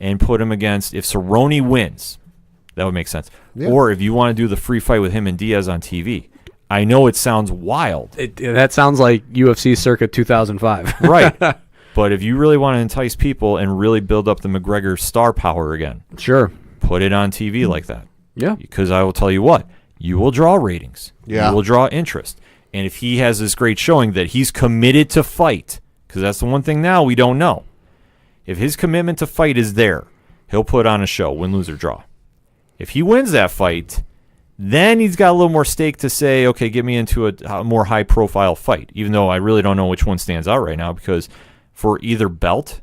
and put him against, if Cerrone wins, that would make sense. Yeah. Or if you want to do the free fight with him and Diaz on TV. I know it sounds wild. That sounds like UFC circa 2005. Right. But if you really want to entice people and really build up the McGregor star power again. Sure. Put it on TV like that. Yeah. Because I will tell you what, you will draw ratings. Yeah. You will draw interest. And if he has this great showing that he's committed to fight, because that's the one thing now we don't know. If his commitment to fight is there, he'll put on a show, win, lose, or draw. If he wins that fight, then he's got a little more stake to say, okay, get me into a more high-profile fight, even though I really don't know which one stands out right now because for either belt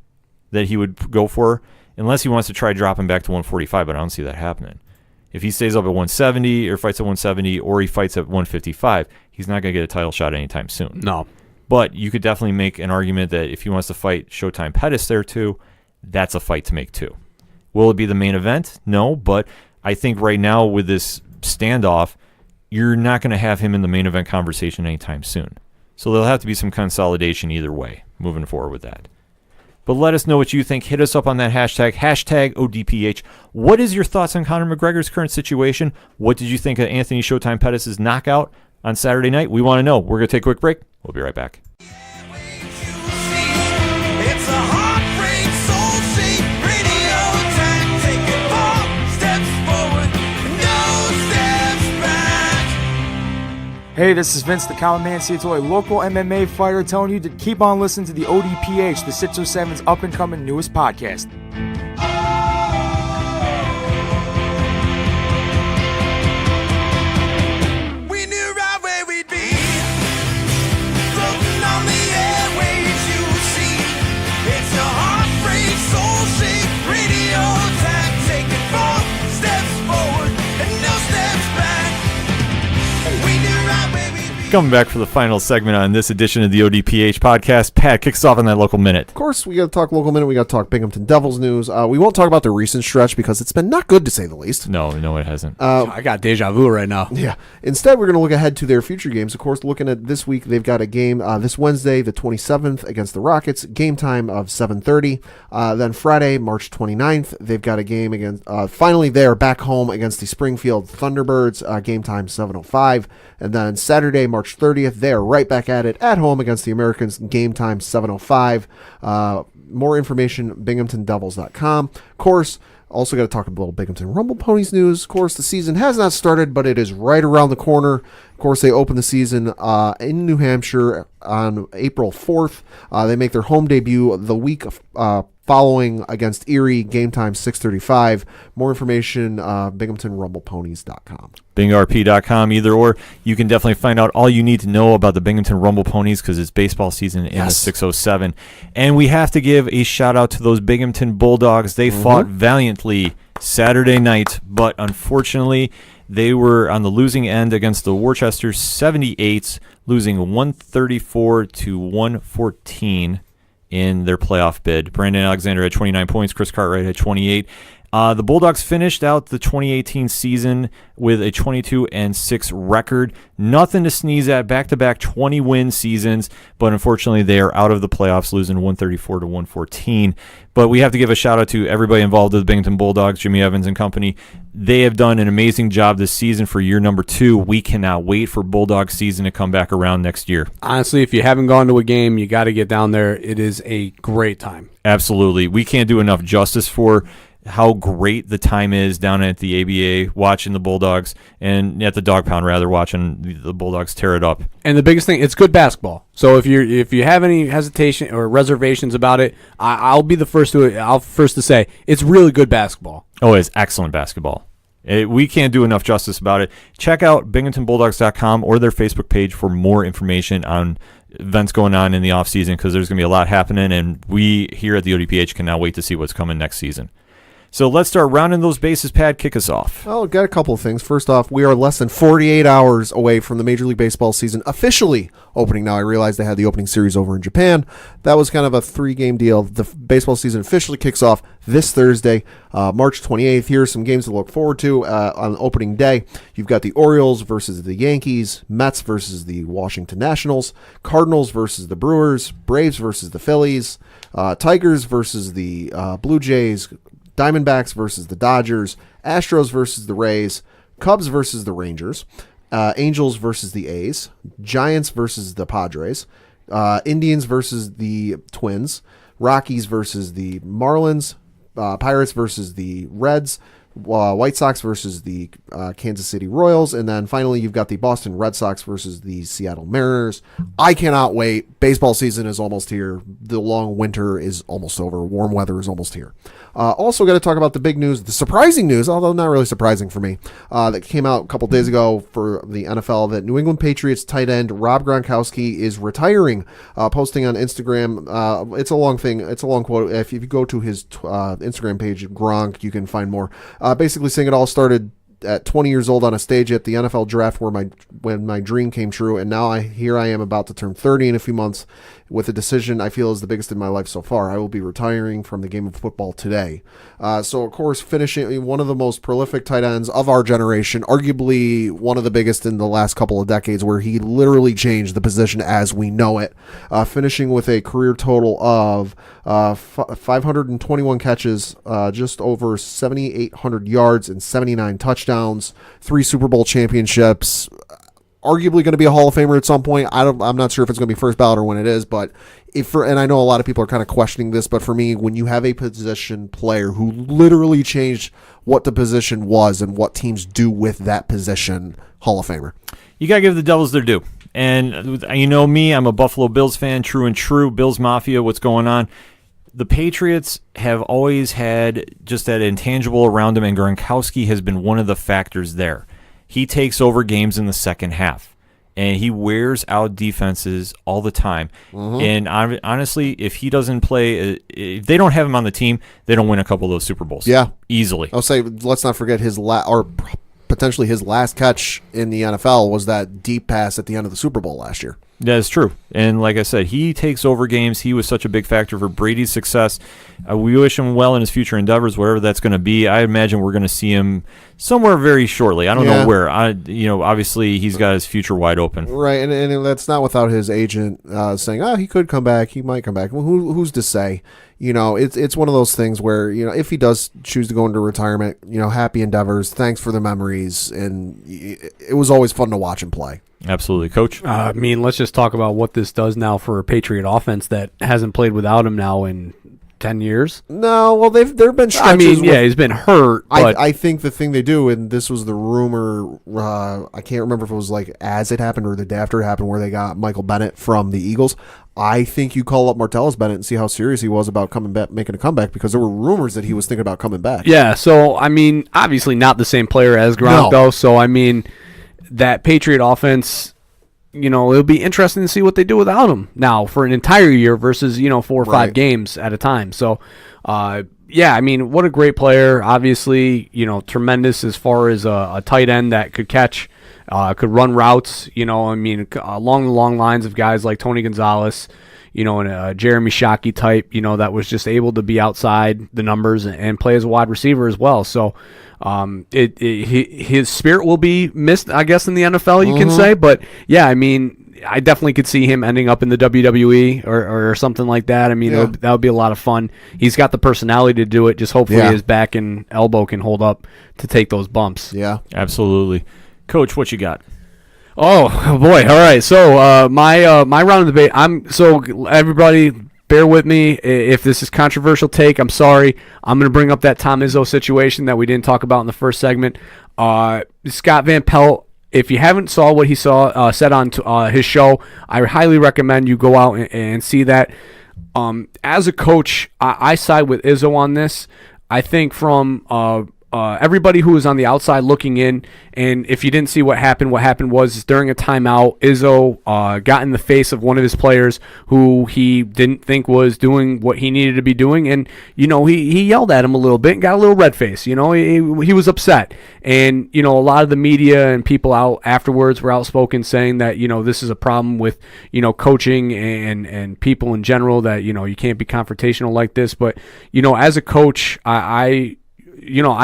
that he would go for, unless he wants to try dropping back to 145, but I don't see that happening. If he stays up at 170 or fights at 170 or he fights at 155, he's not going to get a title shot anytime soon. No. But you could definitely make an argument that if he wants to fight Showtime Pettis there too, that's a fight to make too. Will it be the main event? No, but I think right now with this standoff, you're not going to have him in the main event conversation anytime soon. So there'll have to be some consolidation either way moving forward with that. But let us know what you think. Hit us up on that hashtag ODPH. What is your thoughts on Conor McGregor's current situation? What did you think of Anthony Showtime Pettis' knockout on Saturday night? We want to know. We're going to take a quick break. We'll be right back. Hey, this is Vince, the Common Man Ciatoy, local MMA fighter, telling you to keep on listening to the ODPH, the 607's up-and-coming newest podcast. We knew right where we'd be, floating on the airwaves you see. It's a heartbreak, soul-shaped radio attack, taking 4 steps forward and no steps back. We knew right where we'd be. Coming back for the final segment on this edition of the ODPH podcast. Pat, kicks off on that local minute. Of course, we got to talk local minute. We got to talk Binghamton Devils news. We won't talk about the recent stretch because it's been not good to say the least. No, it hasn't. I got deja vu right now. Yeah. Instead, we're going to look ahead to their future games. Of course, looking at this week, they've got a game this Wednesday, the 27th, against the Rockets. Game time of 7:30. Then Friday, March 29th, they've got a game against. Finally, they're back home against the Springfield Thunderbirds. Game time 7:05. And then Saturday, March 30th, they are right back at it at home against the Americans. Game time 7:05. More information, binghamtondevils.com. Of course, also got to talk a little Binghamton Rumble Ponies news. Of course, the season has not started, but it is right around the corner. Of course, they open the season in New Hampshire on April 4th. They make their home debut the week following against Erie. Game time 6:35. More information, binghamtonrumbleponies.com. BingRP.com, either or. You can definitely find out all you need to know about the Binghamton Rumble Ponies because it's baseball season in the 607. And we have to give a shout out to those Binghamton Bulldogs. They fought valiantly Saturday night, but unfortunately they were on the losing end against the Worcester 78s, losing 134-114 in their playoff bid. Brandon Alexander had 29 points. Chris Cartwright had 28. The Bulldogs finished out the 2018 season with a 22-6 record. Nothing to sneeze at. Back-to-back 20-win seasons, but unfortunately they are out of the playoffs, losing 134-114. But we have to give a shout-out to everybody involved with the Binghamton Bulldogs, Jimmy Evans and company. They have done an amazing job this season for year number 2. We cannot wait for Bulldog season to come back around next year. Honestly, if you haven't gone to a game, you got to get down there. It is a great time. Absolutely. We can't do enough justice for how great the time is down at the ABA watching the Bulldogs, and at the Dog Pound rather, watching the Bulldogs tear it up. And the biggest thing, it's good basketball. So if you have any hesitation or reservations about it, I'll be the first to say it's really good basketball. Oh, it's excellent basketball. We can't do enough justice about it. Check out BinghamtonBulldogs.com or their Facebook page for more information on events going on in the offseason, because there's going to be a lot happening, and we here at the ODPH cannot wait to see what's coming next season. So let's start rounding those bases. Pat, kick us off. Well, got a couple of things. First off, we are less than 48 hours away from the Major League Baseball season officially opening. Now, I realized they had the opening series over in Japan. That was kind of a 3-game deal. The baseball season officially kicks off this Thursday, March 28th. Here are some games to look forward to on opening day. You've got the Orioles versus the Yankees, Mets versus the Washington Nationals, Cardinals versus the Brewers, Braves versus the Phillies, Tigers versus the Blue Jays, Diamondbacks versus the Dodgers, Astros versus the Rays, Cubs versus the Rangers, Angels versus the A's, Giants versus the Padres, Indians versus the Twins, Rockies versus the Marlins, Pirates versus the Reds, White Sox versus the Kansas City Royals, and then finally you've got the Boston Red Sox versus the Seattle Mariners. I cannot wait. Baseball season is almost here. The long winter is almost over. Warm weather is almost here. Also got to talk about the big news, the surprising news, although not really surprising for me, that came out a couple days ago for the NFL, that New England Patriots tight end Rob Gronkowski is retiring, posting on Instagram. It's a long thing. It's a long quote. If you go to his Instagram page, Gronk, you can find more. Basically saying it all started at 20 years old on a stage at the NFL draft when my dream came true, and now here I am about to turn 30 in a few months with a decision I feel is the biggest in my life so far. I will be retiring from the game of football today. So, of course, finishing one of the most prolific tight ends of our generation, arguably one of the biggest in the last couple of decades, where he literally changed the position as we know it, finishing with a career total of 521 catches, just over 7,800 yards and 79 touchdowns, 3 Super Bowl championships, arguably going to be a Hall of Famer at some point. I'm not sure if it's going to be first ballot or when it is, but and I know a lot of people are kind of questioning this, but for me, when you have a position player who literally changed what the position was and what teams do with that position, Hall of Famer. You got to give the Devils their due. And you know me, I'm a Buffalo Bills fan, true and true, Bills Mafia, what's going on? The Patriots have always had just that intangible around them, and Gronkowski has been one of the factors there. He takes over games in the second half, and he wears out defenses all the time. And honestly, if he doesn't play, if they don't have him on the team, they don't win a couple of those Super Bowls. Yeah. Easily. I'll say, let's not forget potentially his last catch in the NFL was that deep pass at the end of the Super Bowl last year. That is true. And like I said, he takes over games. He was such a big factor for Brady's success. We wish him well in his future endeavors, whatever that's going to be. I imagine we're going to see him somewhere very shortly. I don't know where. Obviously, he's got his future wide open. Right, and that's not without his agent saying, he could come back, he might come back. Well, who's to say? It's one of those things where, if he does choose to go into retirement, happy endeavors, thanks for the memories, and it was always fun to watch him play. Absolutely. Coach? Let's just talk about what this does now for a Patriot offense that hasn't played without him now in 10 years. No, well, there have been stretches. He's been hurt. But I think the thing they do, and this was the rumor, I can't remember if it was like as it happened or the day after it happened, where they got Michael Bennett from the Eagles. I think you call up Martellus Bennett and see how serious he was about coming back, making a comeback, because there were rumors that he was thinking about coming back. Yeah, so, obviously not the same player as Gronk, though, so, that Patriot offense, it'll be interesting to see what they do without him now for an entire year versus, 4 or 5 games at a time. So, what a great player. Obviously, tremendous as far as a tight end that could catch, could run routes, along the long lines of guys like Tony Gonzalez, and a Jeremy Shockey type, that was just able to be outside the numbers and play as a wide receiver as well. So, his spirit will be missed, I guess, in the NFL, you can say. But, I definitely could see him ending up in the WWE or something like that. That would be a lot of fun. He's got the personality to do it. Just hopefully his back and elbow can hold up to take those bumps. Yeah, absolutely. Coach, what you got? Oh boy! All right. So my round of debate. Everybody, bear with me if this is controversial take. I'm sorry. I'm going to bring up that Tom Izzo situation that we didn't talk about in the first segment. Scott Van Pelt. If you haven't saw what he said on his show, I highly recommend you go out and see that. As a coach, I side with Izzo on this. I think from everybody who was on the outside looking in, and if you didn't see what happened was during a timeout, Izzo got in the face of one of his players who he didn't think was doing what he needed to be doing, and he yelled at him a little bit and got a little red face. He was upset, and a lot of the media and people out afterwards were outspoken saying that this is a problem with coaching and people in general, that you can't be confrontational like this. But as a coach, I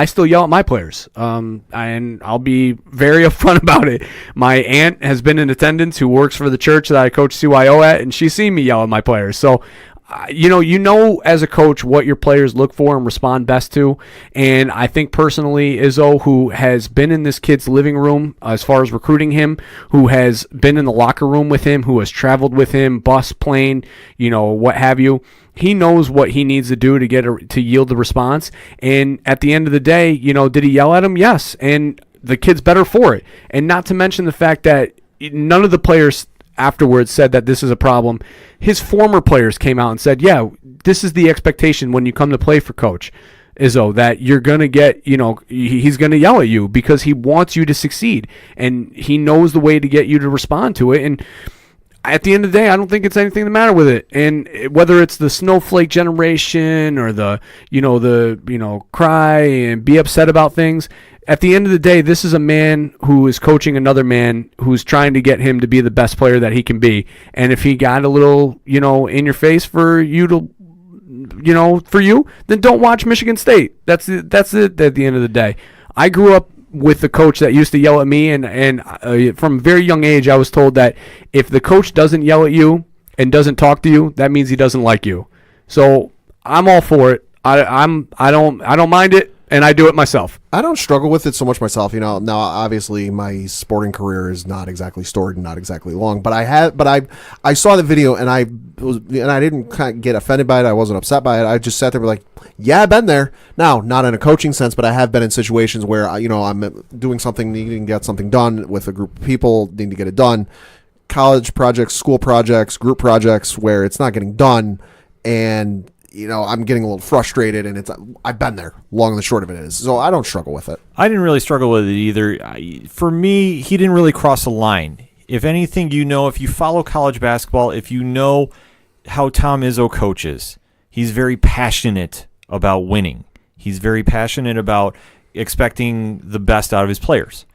still yell at my players, and I'll be very upfront about it. My aunt has been in attendance, who works for the church that I coach CYO at, and she's seen me yell at my players. So you know as a coach what your players look for and respond best to. And I think personally, Izzo, who has been in this kid's living room as far as recruiting him, who has been in the locker room with him, who has traveled with him, bus, plane, what have you, he knows what he needs to do to yield the response. And at the end of the day, did he yell at him? Yes. And the kid's better for it. And not to mention the fact that none of the players afterwards said that this is a problem. His former players came out and said, yeah, this is the expectation when you come to play for Coach Izzo, that you're going to get, he's going to yell at you because he wants you to succeed. And he knows the way to get you to respond to it. And at the end of the day, I don't think it's anything the matter with it. And whether it's the snowflake generation or the cry and be upset about things, at the end of the day, this is a man who is coaching another man who's trying to get him to be the best player that he can be. And if he got a little, in your face for you to, then don't watch Michigan State. That's it at the end of the day. I grew up with the coach that used to yell at me, and from a very young age, I was told that if the coach doesn't yell at you and doesn't talk to you, that means he doesn't like you. So I'm all for it. I don't mind it. And I do it myself. I don't struggle with it so much myself. Now obviously my sporting career is not exactly storied and not exactly long, but I saw the video and I didn't kind of get offended by it. I wasn't upset by it. I just sat there and be like, yeah, I've been there. Now, not in a coaching sense, but I have been in situations where I'm doing something, needing to get something done with a group of people, needing to get it done. College projects, school projects, group projects where it's not getting done, and I'm getting a little frustrated, and I've been there. Long and the short of it is, so I don't struggle with it. I didn't really struggle with it either. For me, he didn't really cross a line. If anything, if you follow college basketball, if you know how Tom Izzo coaches, he's very passionate about winning. He's very passionate about expecting the best out of his players.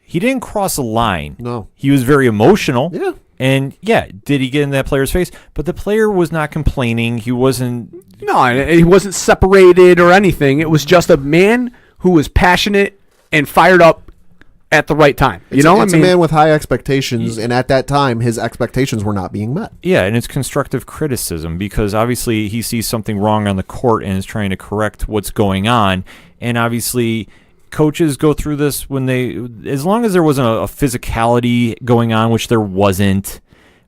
He didn't cross a line. No. He was very emotional. Yeah. And, did he get in that player's face? But the player was not complaining. He wasn't... No, he wasn't separated or anything. It was just a man who was passionate and fired up at the right time. It's a man with high expectations, and at that time, his expectations were not being met. Yeah, and it's constructive criticism because obviously he sees something wrong on the court and is trying to correct what's going on. And obviously... coaches go through this as long as there wasn't a physicality going on, which there wasn't,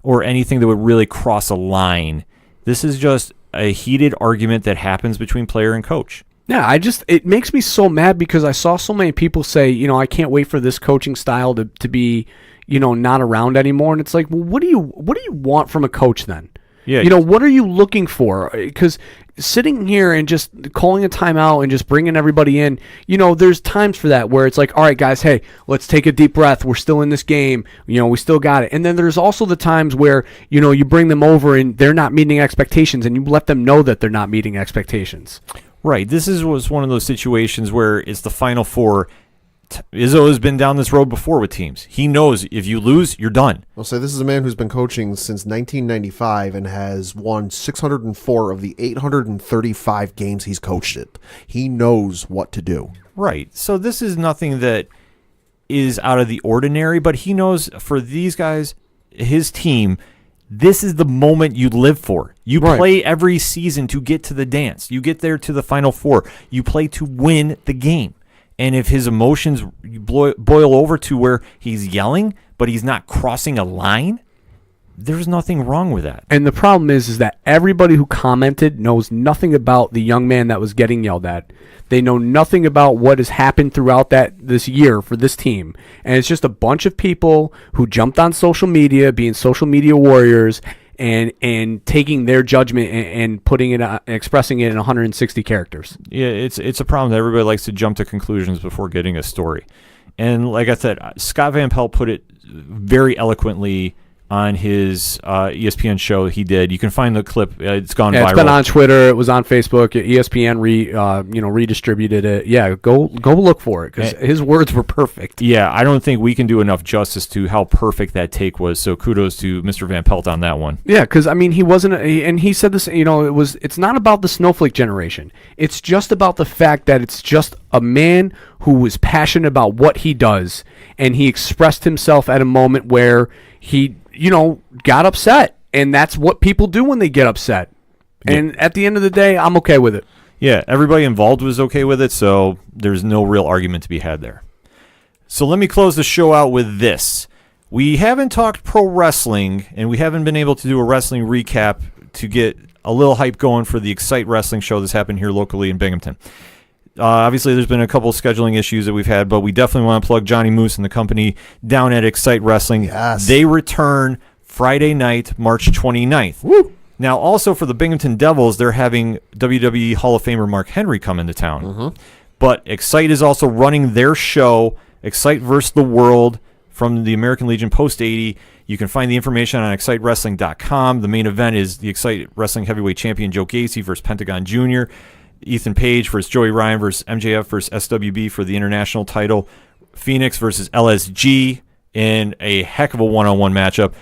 or anything that would really cross a line. This is just a heated argument that happens between player and coach. Yeah, it makes me so mad because I saw so many people say, I can't wait for this coaching style to be, not around anymore. And it's like, well, what do you want from a coach then? Yeah. What are you looking for? Because sitting here and just calling a timeout and just bringing everybody in, there's times for that where it's like, all right, guys, hey, let's take a deep breath. We're still in this game. We still got it. And then there's also the times where, you bring them over and they're not meeting expectations and you let them know that they're not meeting expectations. Right. This was one of those situations where it's the Final Four. Izzo has been down this road before with teams. He knows if you lose, you're done. I'll say this is a man who's been coaching since 1995 and has won 604 of the 835 games he's coached it. He knows what to do. Right. So this is nothing that is out of the ordinary, but he knows for these guys, his team, this is the moment you live for. You play every season to get to the dance. You get there to the Final Four. You play to win the game. And if his emotions boil over to where he's yelling, but he's not crossing a line, there's nothing wrong with that. And the problem is that everybody who commented knows nothing about the young man that was getting yelled at. They know nothing about what has happened throughout this year for this team. And it's just a bunch of people who jumped on social media, being social media warriors, and taking their judgment and putting it, expressing it in 160 characters. Yeah, it's a problem that everybody likes to jump to conclusions before getting a story. And like I said, Scott Van Pelt put it very eloquently on his ESPN show he did. You can find the clip. It's gone viral. It's been on Twitter. It was on Facebook. ESPN redistributed it. Yeah, go look for it because his words were perfect. Yeah, I don't think we can do enough justice to how perfect that take was. So kudos to Mr. Van Pelt on that one. Yeah, because he wasn't, and he said this. It's not about the snowflake generation. It's just about the fact that it's just a man who was passionate about what he does, and he expressed himself at a moment where he got upset, and that's what people do when they get upset. And at the end of the day, I'm okay with it. Yeah, everybody involved was okay with it, so there's no real argument to be had there. So let me close the show out with this. We haven't talked pro wrestling, and we haven't been able to do a wrestling recap to get a little hype going for the Excite Wrestling show that's happened here locally in Binghamton. Obviously, there's been a couple of scheduling issues that we've had, but we definitely want to plug Johnny Moose and the company down at Excite Wrestling. Yes. They return Friday night, March 29th. Woo! Now, also for the Binghamton Devils, they're having WWE Hall of Famer Mark Henry come into town. Mm-hmm. But Excite is also running their show, Excite vs. the World, from the American Legion Post 80. You can find the information on excitewrestling.com. The main event is the Excite Wrestling Heavyweight Champion Joe Gacy versus Pentagon Jr., Ethan Page versus Joey Ryan versus MJF versus SWB for the international title, Phoenix versus LSG in a heck of a one-on-one matchup,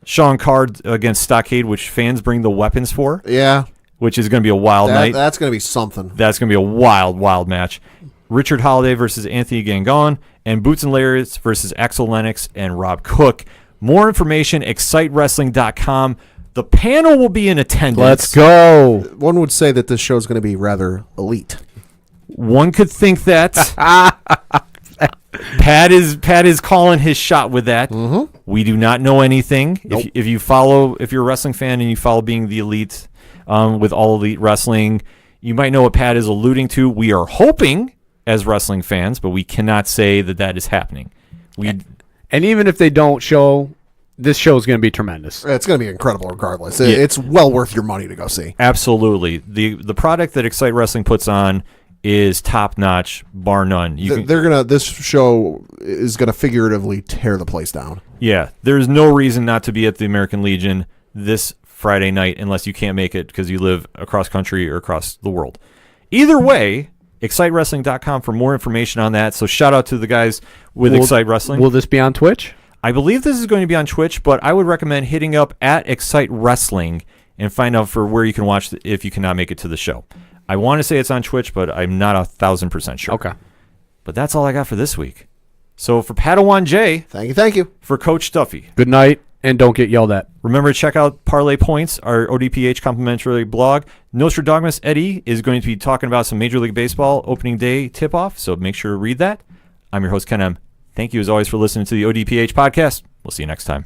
Sean Card against Stockade, which fans bring the weapons for, Yeah. which is going to be a wild night. That's going to be something. That's going to be a wild, wild match. Richard Holiday versus Anthony Gangon, and Boots and Lariats versus Axel Lennox and Rob Cook. More information, excitewrestling.com. The panel will be in attendance. Let's go. One would say that this show is going to be rather elite. One could think that. Pat is calling his shot with that. Mm-hmm. We do not know anything. Nope. If you're a wrestling fan and you follow Being the Elite with All Elite Wrestling, you might know what Pat is alluding to. We are hoping as wrestling fans, but we cannot say that is happening. And even if they don't show, this show is going to be tremendous. It's going to be incredible regardless. Yeah. It's well worth your money to go see. Absolutely. The product that Excite Wrestling puts on is top notch, bar none. This show is gonna figuratively tear the place down. Yeah, there's no reason not to be at the American Legion this Friday night unless you can't make it because you live across country or across the world. Either way, excitewrestling.com for more information on that. So shout out to the guys with Excite Wrestling. Will this be on Twitch? I believe this is going to be on Twitch, but I would recommend hitting up at Excite Wrestling and find out for where you can watch if you cannot make it to the show. I want to say it's on Twitch, but I'm not 1,000% sure. Okay. But that's all I got for this week. So for Padawan J, Thank you. for Coach Duffy, Good night, and don't get yelled at. remember to check out Parlay Points, our ODPH complimentary blog. Nostradamus Eddie is going to be talking about some Major League Baseball opening day tip-off, so make sure to read that. I'm your host, Ken M. Thank you, as always, for listening to the ODPH podcast. We'll see you next time.